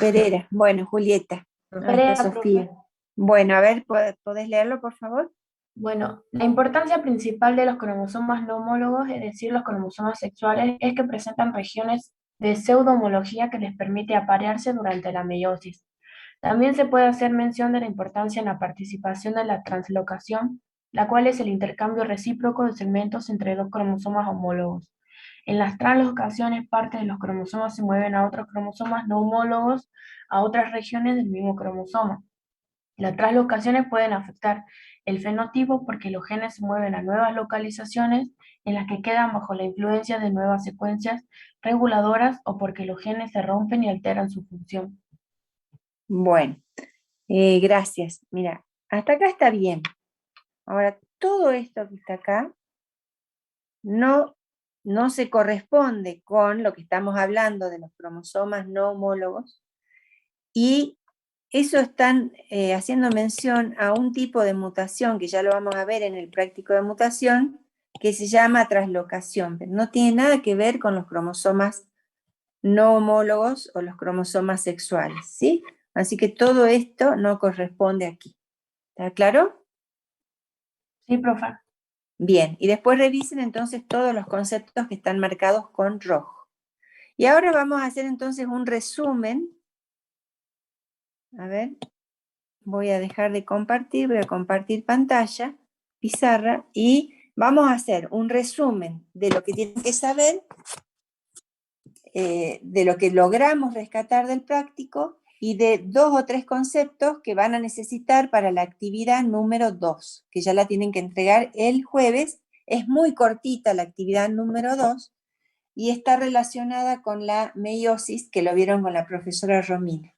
Speaker 1: Pereira. Bueno, Julieta.
Speaker 16: Pereira,
Speaker 1: Está Sofía.
Speaker 16: profe.
Speaker 1: Bueno, a ver, ¿podés leerlo, por favor?
Speaker 16: Bueno, la importancia principal de los cromosomas no homólogos, es decir, los cromosomas sexuales, es que presentan regiones de pseudohomología que les permite aparearse durante la meiosis. También se puede hacer mención de la importancia en la participación de la translocación, la cual es el intercambio recíproco de segmentos entre dos cromosomas homólogos. En las translocaciones, partes de los cromosomas se mueven a otros cromosomas no homólogos a otras regiones del mismo cromosoma. Las translocaciones pueden afectar el fenotipo porque los genes se mueven a nuevas localizaciones en las que quedan bajo la influencia de nuevas secuencias reguladoras o porque los genes se rompen y alteran su función.
Speaker 1: Bueno, gracias. Mira, hasta acá está bien. Ahora, todo esto que está acá no se corresponde con lo que estamos hablando de los cromosomas no homólogos, y eso están haciendo mención a un tipo de mutación que ya lo vamos a ver en el práctico de mutación, que se llama translocación, pero no tiene nada que ver con los cromosomas no homólogos o los cromosomas sexuales, ¿sí? Así que todo esto no corresponde aquí. ¿Está claro?
Speaker 16: Sí, profe.
Speaker 1: Bien, y después revisen entonces todos los conceptos que están marcados con rojo. Y ahora vamos a hacer entonces un resumen. A ver, voy a dejar de compartir, voy a compartir pantalla, pizarra, y vamos a hacer un resumen de lo que tienen que saber, de lo que logramos rescatar del práctico, y de 2 o 3 conceptos que van a necesitar para la actividad número 2, que ya la tienen que entregar el jueves. Es muy cortita la actividad número 2, y está relacionada con la meiosis, que lo vieron con la profesora Romina.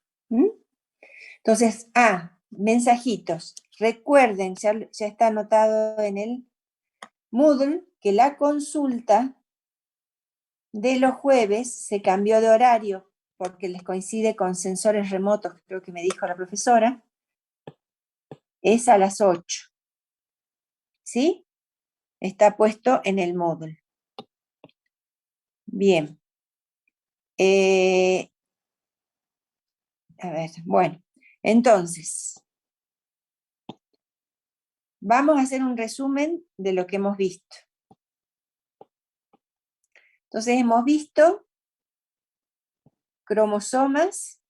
Speaker 1: Entonces, mensajitos. Recuerden, ya está anotado en el Moodle, que la consulta de los jueves se cambió de horario porque les coincide con sensores remotos, creo que me dijo la profesora, es a las 8. ¿Sí? Está puesto en el Moodle. Bien. A ver, bueno, entonces, vamos a hacer un resumen de lo que hemos visto. Entonces, hemos visto cromosomas,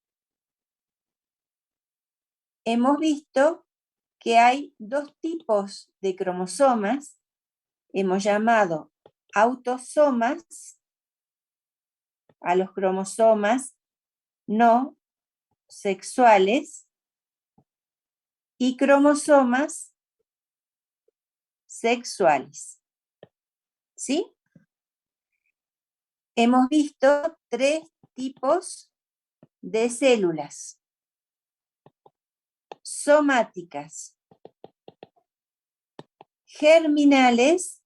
Speaker 1: hemos visto que hay dos tipos de cromosomas, hemos llamado autosomas a los cromosomas no sexuales y cromosomas sexuales. ¿Sí? Hemos visto 3 tipos de células: somáticas, germinales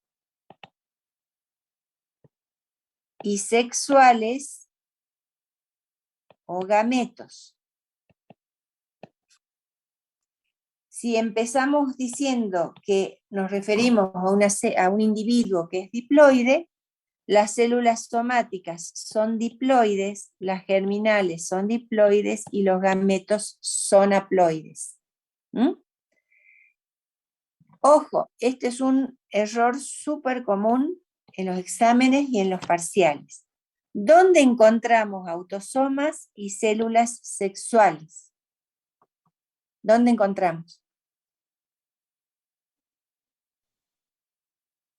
Speaker 1: y sexuales o gametos. Si empezamos diciendo que nos referimos a un individuo que es diploide, las células somáticas son diploides, las germinales son diploides y los gametos son haploides. ¿Mm? Ojo, este es un error súper común en los exámenes y en los parciales. ¿Dónde encontramos autosomas y células sexuales? ¿Dónde encontramos?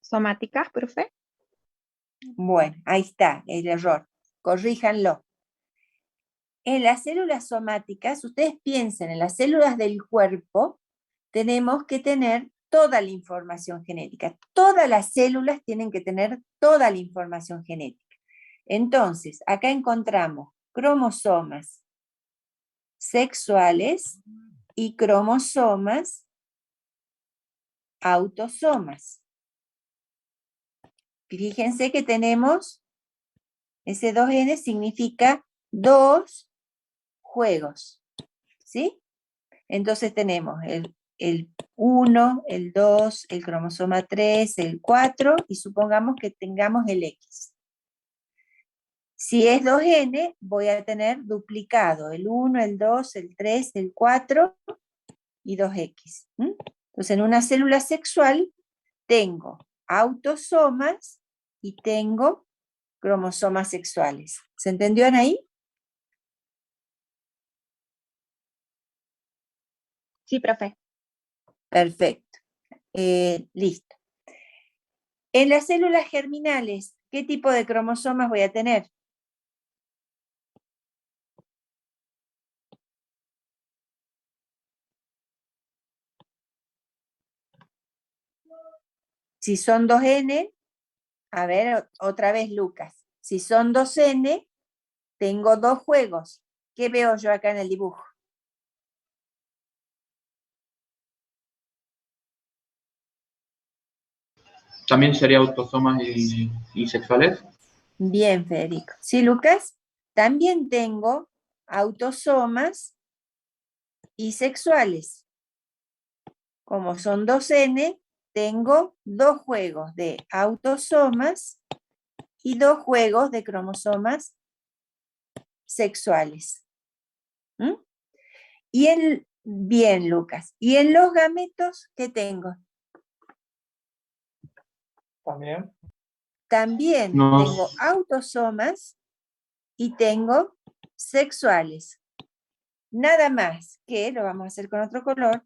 Speaker 13: ¿Somáticas, profe?
Speaker 1: Bueno, ahí está el error. Corríjanlo. En las células somáticas, ustedes piensen, en las células del cuerpo, tenemos que tener toda la información genética. Todas las células tienen que tener toda la información genética. Entonces, acá encontramos cromosomas sexuales y cromosomas autosomas. Fíjense que tenemos, ese 2N significa 2 juegos, ¿sí? Entonces tenemos el 1, el 2, el cromosoma 3, el 4, y supongamos que tengamos el X. Si es 2N, voy a tener duplicado el 1, el 2, el 3, el 4 y 2X. Entonces, en una célula sexual tengo autosomas y tengo cromosomas sexuales. ¿Se entendió ahí?
Speaker 13: Sí, profe.
Speaker 1: Perfecto. Listo. En las células germinales, ¿qué tipo de cromosomas voy a tener? Si son 2N, a ver, otra vez Lucas. Si son 2N, tengo 2 juegos. ¿Qué veo yo acá en el dibujo?
Speaker 6: ¿También sería autosomas y sexuales?
Speaker 1: Bien, Federico. ¿Sí, Lucas? También tengo autosomas y sexuales. Como son 2N, tengo 2 juegos de autosomas y 2 juegos de cromosomas sexuales. Bien, Lucas. ¿Y en los gametos qué tengo? También tengo autosomas y tengo sexuales. Nada más que, lo vamos a hacer con otro color,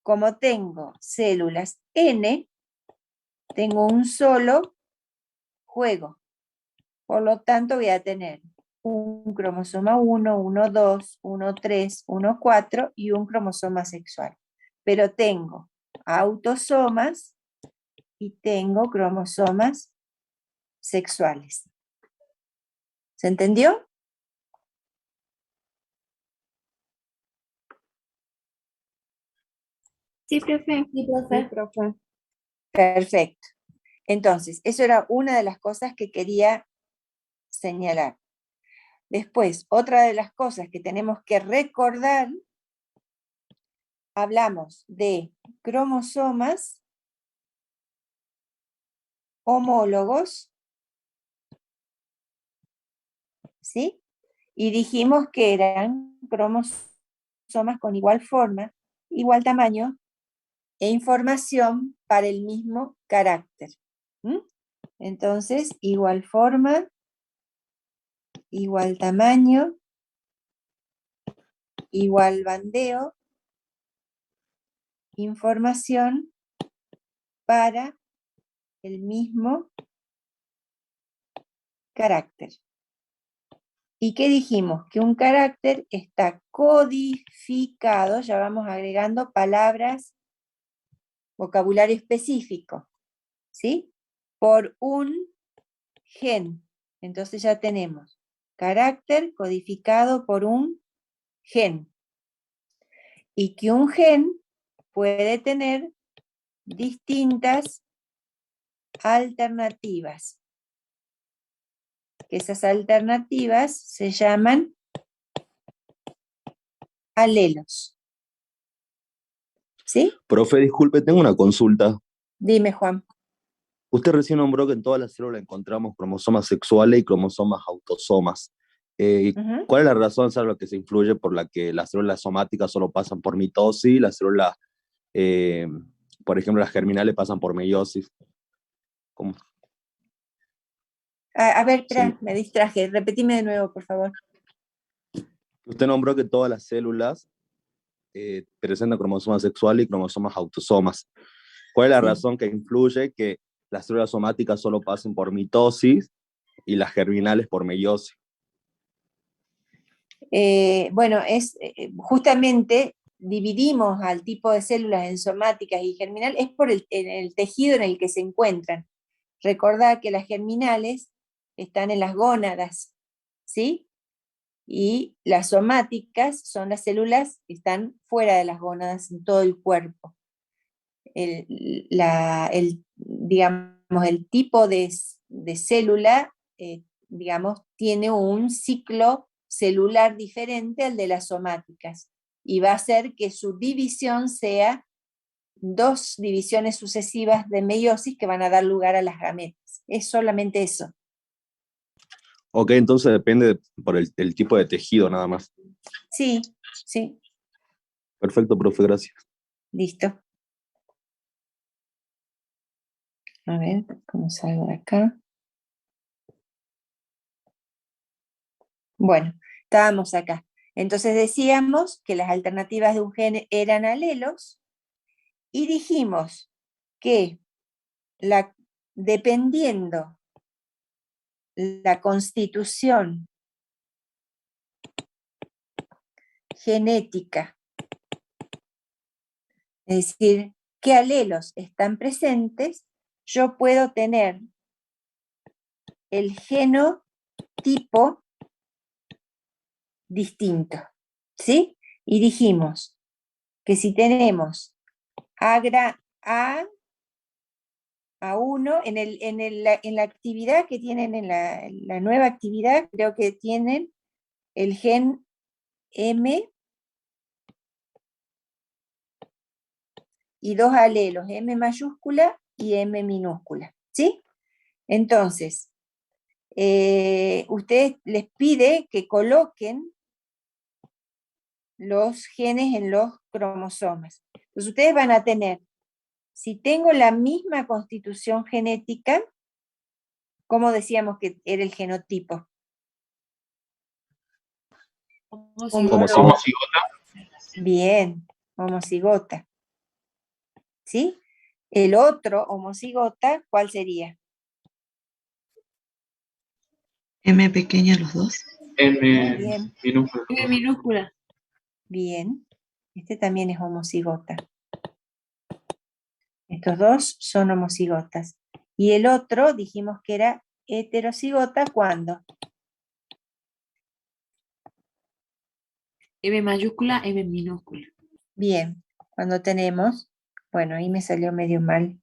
Speaker 1: como tengo células N, tengo un solo juego. Por lo tanto, voy a tener un cromosoma 1, 1, 2, 1, 3, 1, 4 y un cromosoma sexual. Pero tengo autosomas y tengo cromosomas sexuales. ¿Se entendió?
Speaker 12: Sí, profe.
Speaker 1: Sí, profe. Perfecto. Entonces, eso era una de las cosas que quería señalar. Después, otra de las cosas que tenemos que recordar, hablamos de cromosomas homólogos, ¿sí? Y dijimos que eran cromosomas con igual forma, igual tamaño e información para el mismo carácter. Entonces, igual forma, igual tamaño, igual bandeo, información para el mismo carácter. ¿Y qué dijimos? Que un carácter está codificado, ya vamos agregando palabras, vocabulario específico, ¿sí? Por un gen. Entonces ya tenemos carácter codificado por un gen. Y que un gen puede tener distintas alternativas. Que esas alternativas se llaman alelos. ¿Sí?
Speaker 4: Profe, disculpe, tengo una consulta.
Speaker 1: Dime, Juan.
Speaker 4: Usted recién nombró que en todas las células encontramos cromosomas sexuales y cromosomas autosomas. ¿Cuál es la razón, sabe lo que se influye por la que las células somáticas solo pasan por mitosis, las células, por ejemplo, las germinales pasan por meiosis? ¿Cómo?
Speaker 1: A ver, espera,
Speaker 4: Sí.
Speaker 1: me distraje. Repetime de nuevo, por favor.
Speaker 4: Usted nombró que todas las células presentan cromosomas sexuales y cromosomas autosomas. ¿Cuál es la razón que influye que las células somáticas solo pasen por mitosis y las germinales por meiosis?
Speaker 1: Bueno, es justamente dividimos al tipo de células en somáticas y germinal, es por el tejido en el que se encuentran. Recordad que las germinales están en las gónadas, ¿sí? Y las somáticas son las células que están fuera de las gónadas en todo el cuerpo. Digamos, el tipo de célula, digamos, tiene un ciclo celular diferente al de las somáticas y va a hacer que su división sea 2 divisiones sucesivas de meiosis que van a dar lugar a las gametas. Es solamente eso.
Speaker 4: Ok, entonces depende por el tipo de tejido nada más.
Speaker 1: Sí, sí.
Speaker 4: Perfecto, profe, gracias.
Speaker 1: Listo. A ver, ¿cómo salgo de acá? Bueno, estábamos acá. Entonces decíamos que las alternativas de un gen eran alelos y dijimos que dependiendo la constitución genética, es decir, qué alelos están presentes, yo puedo tener el genotipo distinto, ¿sí? Y dijimos que si tenemos A1 en la actividad que tienen, en la nueva actividad, creo que tienen el gen M y 2 alelos, M mayúscula y M minúscula, ¿sí? Entonces, ustedes les pide que coloquen los genes en los cromosomas. Entonces ustedes van a tener, si tengo la misma constitución genética, ¿cómo decíamos que era el genotipo?
Speaker 6: Homocigota.
Speaker 1: Bien, homocigota. ¿Sí? El otro homocigota, ¿cuál sería?
Speaker 14: M pequeña los dos.
Speaker 6: M minúscula.
Speaker 14: M minúscula.
Speaker 1: Bien. Este también es homocigota. Estos dos son homocigotas. Y el otro dijimos que era heterocigota, ¿cuándo?
Speaker 14: M mayúscula, M minúscula.
Speaker 1: Bien, cuando tenemos Bueno, ahí me salió medio mal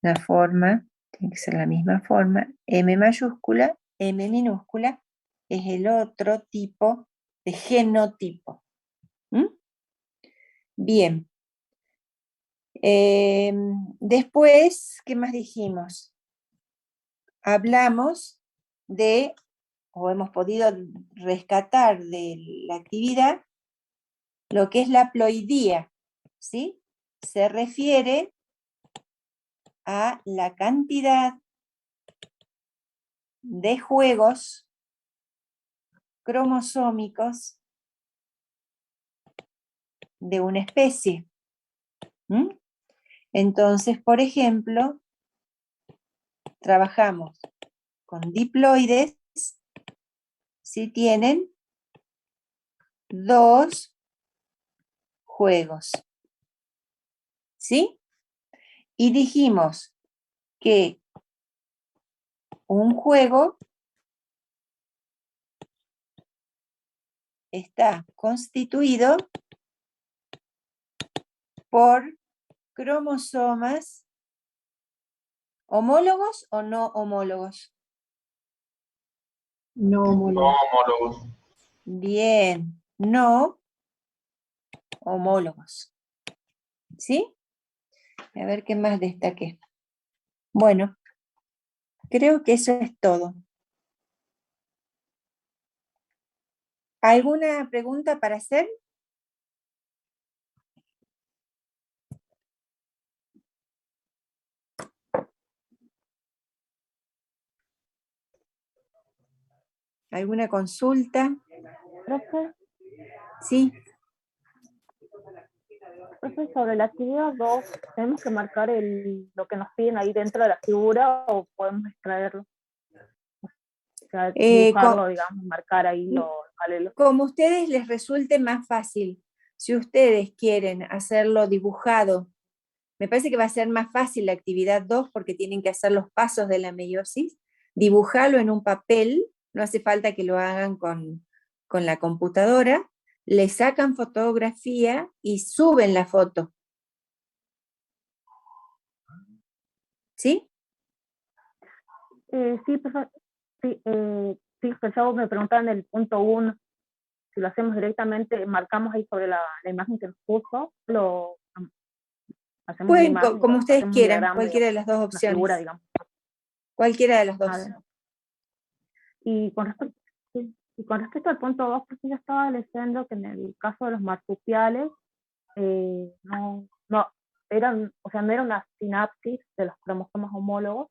Speaker 1: la forma, tiene que ser la misma forma. M mayúscula, M minúscula, es el otro tipo de genotipo. ¿Mm? Bien. Después, ¿qué más dijimos? Hablamos de, o hemos podido rescatar de la actividad, lo que es la ploidía, ¿sí? Se refiere a la cantidad de juegos cromosómicos de una especie. ¿Mm? Entonces, por ejemplo, trabajamos con diploides si tienen 2 juegos. ¿Sí? Y dijimos que un juego está constituido por cromosomas homólogos o no homólogos.
Speaker 10: No
Speaker 3: No
Speaker 10: homólogos.
Speaker 3: homólogos.
Speaker 1: Bien, no homólogos. ¿Sí? A ver qué más destaqué. Bueno, creo que eso es todo. ¿Alguna pregunta para hacer? ¿Alguna consulta?
Speaker 17: Profe,
Speaker 1: Sí.
Speaker 17: profe, sobre la actividad 2, ¿tenemos que marcar lo que nos piden ahí dentro de la figura o podemos extraerlo? O sea, dibujarlo, digamos, marcar ahí los paralelos.
Speaker 1: Como a ustedes les resulte más fácil. Si ustedes quieren hacerlo dibujado, me parece que va a ser más fácil la actividad 2 porque tienen que hacer los pasos de la meiosis, dibujarlo en un papel, no hace falta que lo hagan con la computadora, le sacan fotografía y suben la foto. ¿Sí?
Speaker 17: Sí, profe, sí, sí, pero me preguntaban en el punto 1, si lo hacemos directamente, marcamos ahí sobre la imagen que nos puso, lo hacemos una
Speaker 1: Pueden,
Speaker 17: imagen,
Speaker 1: como ustedes
Speaker 17: hacemos un
Speaker 1: quieran,
Speaker 17: diagrama,
Speaker 1: cualquiera de
Speaker 17: digamos,
Speaker 1: las dos
Speaker 17: una figura,
Speaker 1: opciones.
Speaker 17: digamos.
Speaker 1: Cualquiera de las dos.
Speaker 17: A ver. Y con respecto al punto 2, pues yo estaba leyendo que en el caso de los marsupiales, no eran, o sea, no era una sinapsis de los cromosomas homólogos,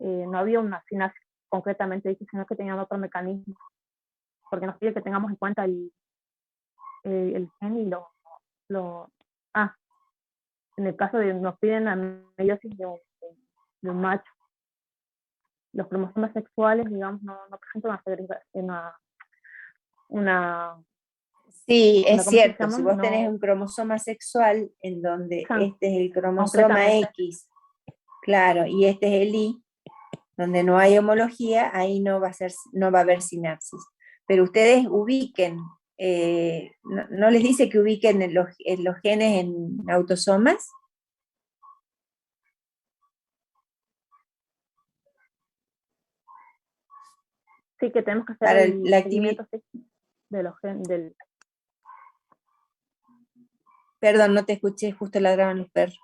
Speaker 17: no había una sinapsis concretamente dicha, sino que tenían otro mecanismo, porque nos pide que tengamos en cuenta el gen y en el caso de nos piden la meiosis de un macho. Los cromosomas sexuales, digamos, no presentan
Speaker 1: Sí, es
Speaker 17: ¿cómo se
Speaker 1: cierto,
Speaker 17: llama?
Speaker 1: si vos tenés
Speaker 17: No,
Speaker 1: un cromosoma sexual en donde
Speaker 17: Exacto.
Speaker 1: este es el cromosoma
Speaker 17: Concretamente.
Speaker 1: X, claro, y este es el Y, donde no hay homología, ahí no va a haber sinapsis. Pero ustedes ubiquen, no les dice que ubiquen los genes en autosomas.
Speaker 17: Sí, que tenemos que hacer
Speaker 1: Para
Speaker 17: el
Speaker 1: la
Speaker 17: seguimiento de los genes
Speaker 1: Perdón, no te escuché, justo ladraban los perros.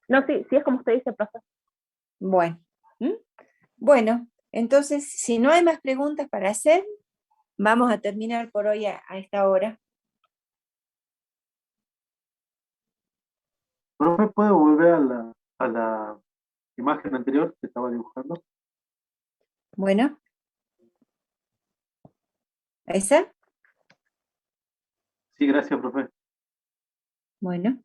Speaker 17: No, sí es como usted dice, profe.
Speaker 1: Bueno. Bueno, entonces, si no hay más preguntas para hacer, vamos a terminar por hoy a esta hora.
Speaker 7: Profe, ¿puedo volver a la imagen anterior que estaba dibujando?
Speaker 1: Bueno. ¿Esa?
Speaker 7: Sí, gracias, profe.
Speaker 1: Bueno.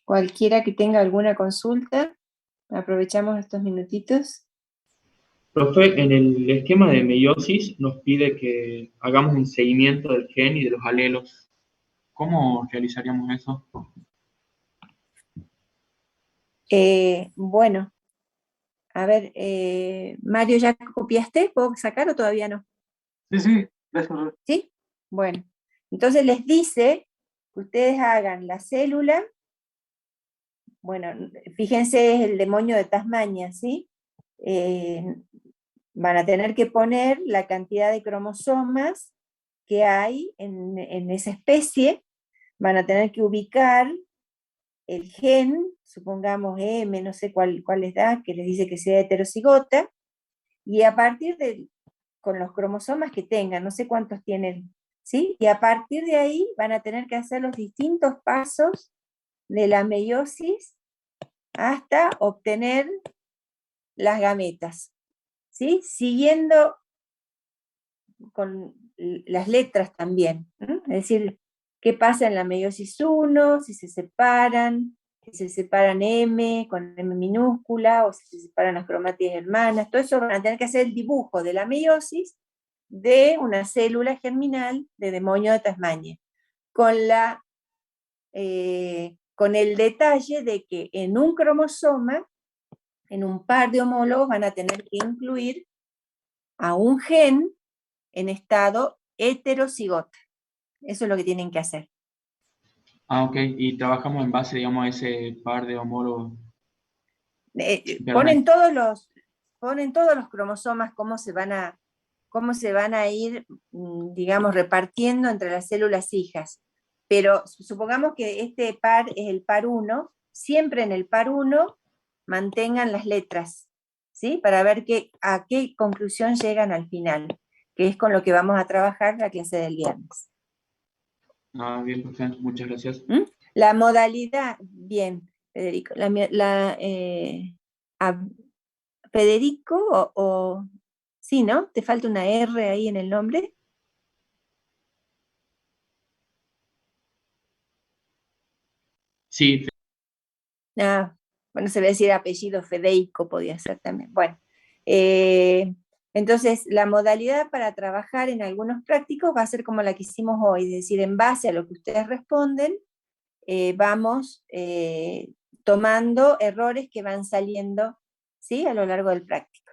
Speaker 1: Cualquiera que tenga alguna consulta, aprovechamos estos minutitos.
Speaker 6: Profe, en el esquema de meiosis nos pide que hagamos un seguimiento del gen y de los alelos. ¿Cómo realizaríamos eso?
Speaker 1: Bueno, a ver, Mario, ¿ya copiaste? ¿Puedo sacar o todavía no?
Speaker 7: Sí, gracias.
Speaker 1: ¿Sí? Bueno, entonces les dice que ustedes hagan la célula, bueno, fíjense, es el demonio de Tasmania, ¿sí? Van a tener que poner la cantidad de cromosomas que hay en esa especie, van a tener que ubicar el gen, supongamos M, no sé cuál les da, que les dice que sea heterocigota, y a partir de, con los cromosomas que tengan, no sé cuántos tienen, ¿sí? Y a partir de ahí van a tener que hacer los distintos pasos de la meiosis hasta obtener las gametas, ¿sí? Siguiendo con las letras también, ¿no? Es decir, qué pasa en la meiosis 1, si se separan M con M minúscula, o si se separan las cromátides hermanas, todo eso van a tener que hacer el dibujo de la meiosis de una célula germinal de demonio de Tasmania, con el detalle de que en un cromosoma, en un par de homólogos, van a tener que incluir a un gen en estado heterocigota. Eso es lo que tienen que hacer.
Speaker 6: Ah, ok. Y trabajamos en base, digamos, a ese par de homólogos.
Speaker 1: Ponen todos los cromosomas, cómo se van a ir, digamos, repartiendo entre las células hijas. Pero supongamos que este par es el par 1, siempre en el par 1 mantengan las letras, ¿sí? Para ver a qué conclusión llegan al final, que es con lo que vamos a trabajar la clase del viernes.
Speaker 6: Ah, bien, profe. Muchas gracias.
Speaker 1: La modalidad, bien, Federico, Federico sí, ¿no? ¿Te falta una R ahí en el nombre?
Speaker 6: Sí.
Speaker 1: Bueno, se va a decir apellido Federico, podía ser también. Bueno, entonces la modalidad para trabajar en algunos prácticos va a ser como la que hicimos hoy, es decir, en base a lo que ustedes responden, vamos tomando errores que van saliendo, ¿sí? A lo largo del práctico.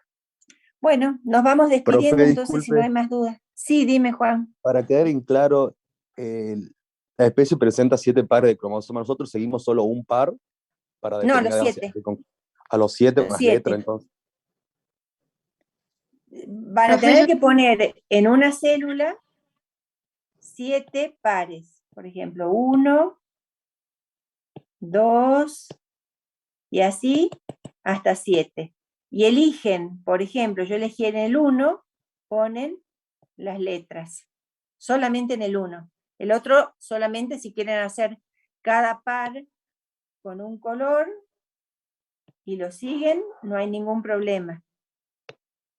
Speaker 1: Bueno, nos vamos despidiendo.
Speaker 4: Profe,
Speaker 1: entonces,
Speaker 4: disculpe.
Speaker 1: si no hay más dudas. Sí, dime, Juan.
Speaker 4: Para quedar bien claro, la especie presenta 7 pares de cromosomas. Nosotros seguimos solo un par para
Speaker 1: No,
Speaker 4: determinar
Speaker 1: los 7.
Speaker 4: a los 7
Speaker 1: Los
Speaker 4: con las
Speaker 1: 7.
Speaker 4: letras, entonces.
Speaker 1: Van a tener que poner en una célula 7 pares. Por ejemplo, 1, 2, y así hasta 7. Y eligen, por ejemplo, yo elegí en el 1, ponen las letras, solamente en el 1. El otro, solamente si quieren hacer cada par con un color y lo siguen, no hay ningún problema.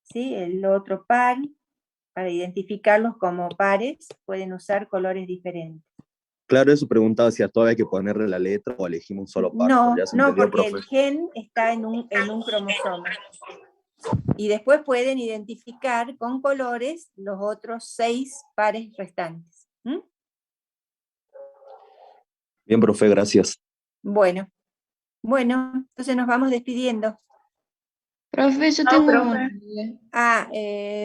Speaker 1: ¿Sí? El otro par, para identificarlos como pares, pueden usar colores diferentes.
Speaker 4: Claro, eso preguntaba si a todo hay que ponerle la letra o elegimos un solo par.
Speaker 1: No,
Speaker 4: ¿Ya se
Speaker 1: no,
Speaker 4: entendió,
Speaker 1: porque
Speaker 4: profe?
Speaker 1: el gen está en un cromosoma. Y después pueden identificar con colores los otros 6 pares restantes.
Speaker 4: Bien, profe, gracias.
Speaker 1: Bueno, entonces nos vamos despidiendo.
Speaker 8: Profe, yo tengo una.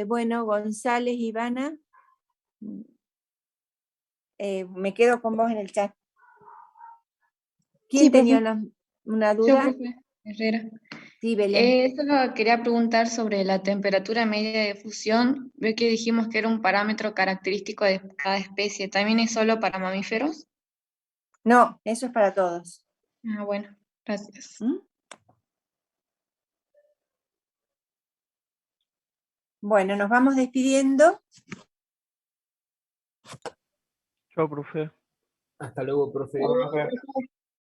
Speaker 1: Bueno, González, Ivana, me quedo con vos en el chat. ¿Quién
Speaker 8: Sí,
Speaker 1: tenía
Speaker 8: profe.
Speaker 1: una
Speaker 8: Yo,
Speaker 1: duda?
Speaker 8: profe Herrera.
Speaker 1: Sí, Belén.
Speaker 8: Solo quería preguntar sobre la temperatura media de fusión. Ve que dijimos que era un parámetro característico de cada especie. ¿También es solo para mamíferos?
Speaker 1: No, eso es para todos.
Speaker 8: Ah, bueno, gracias.
Speaker 1: Bueno, nos vamos despidiendo.
Speaker 2: Chao, profe.
Speaker 18: Hasta luego, profe.
Speaker 3: Profe.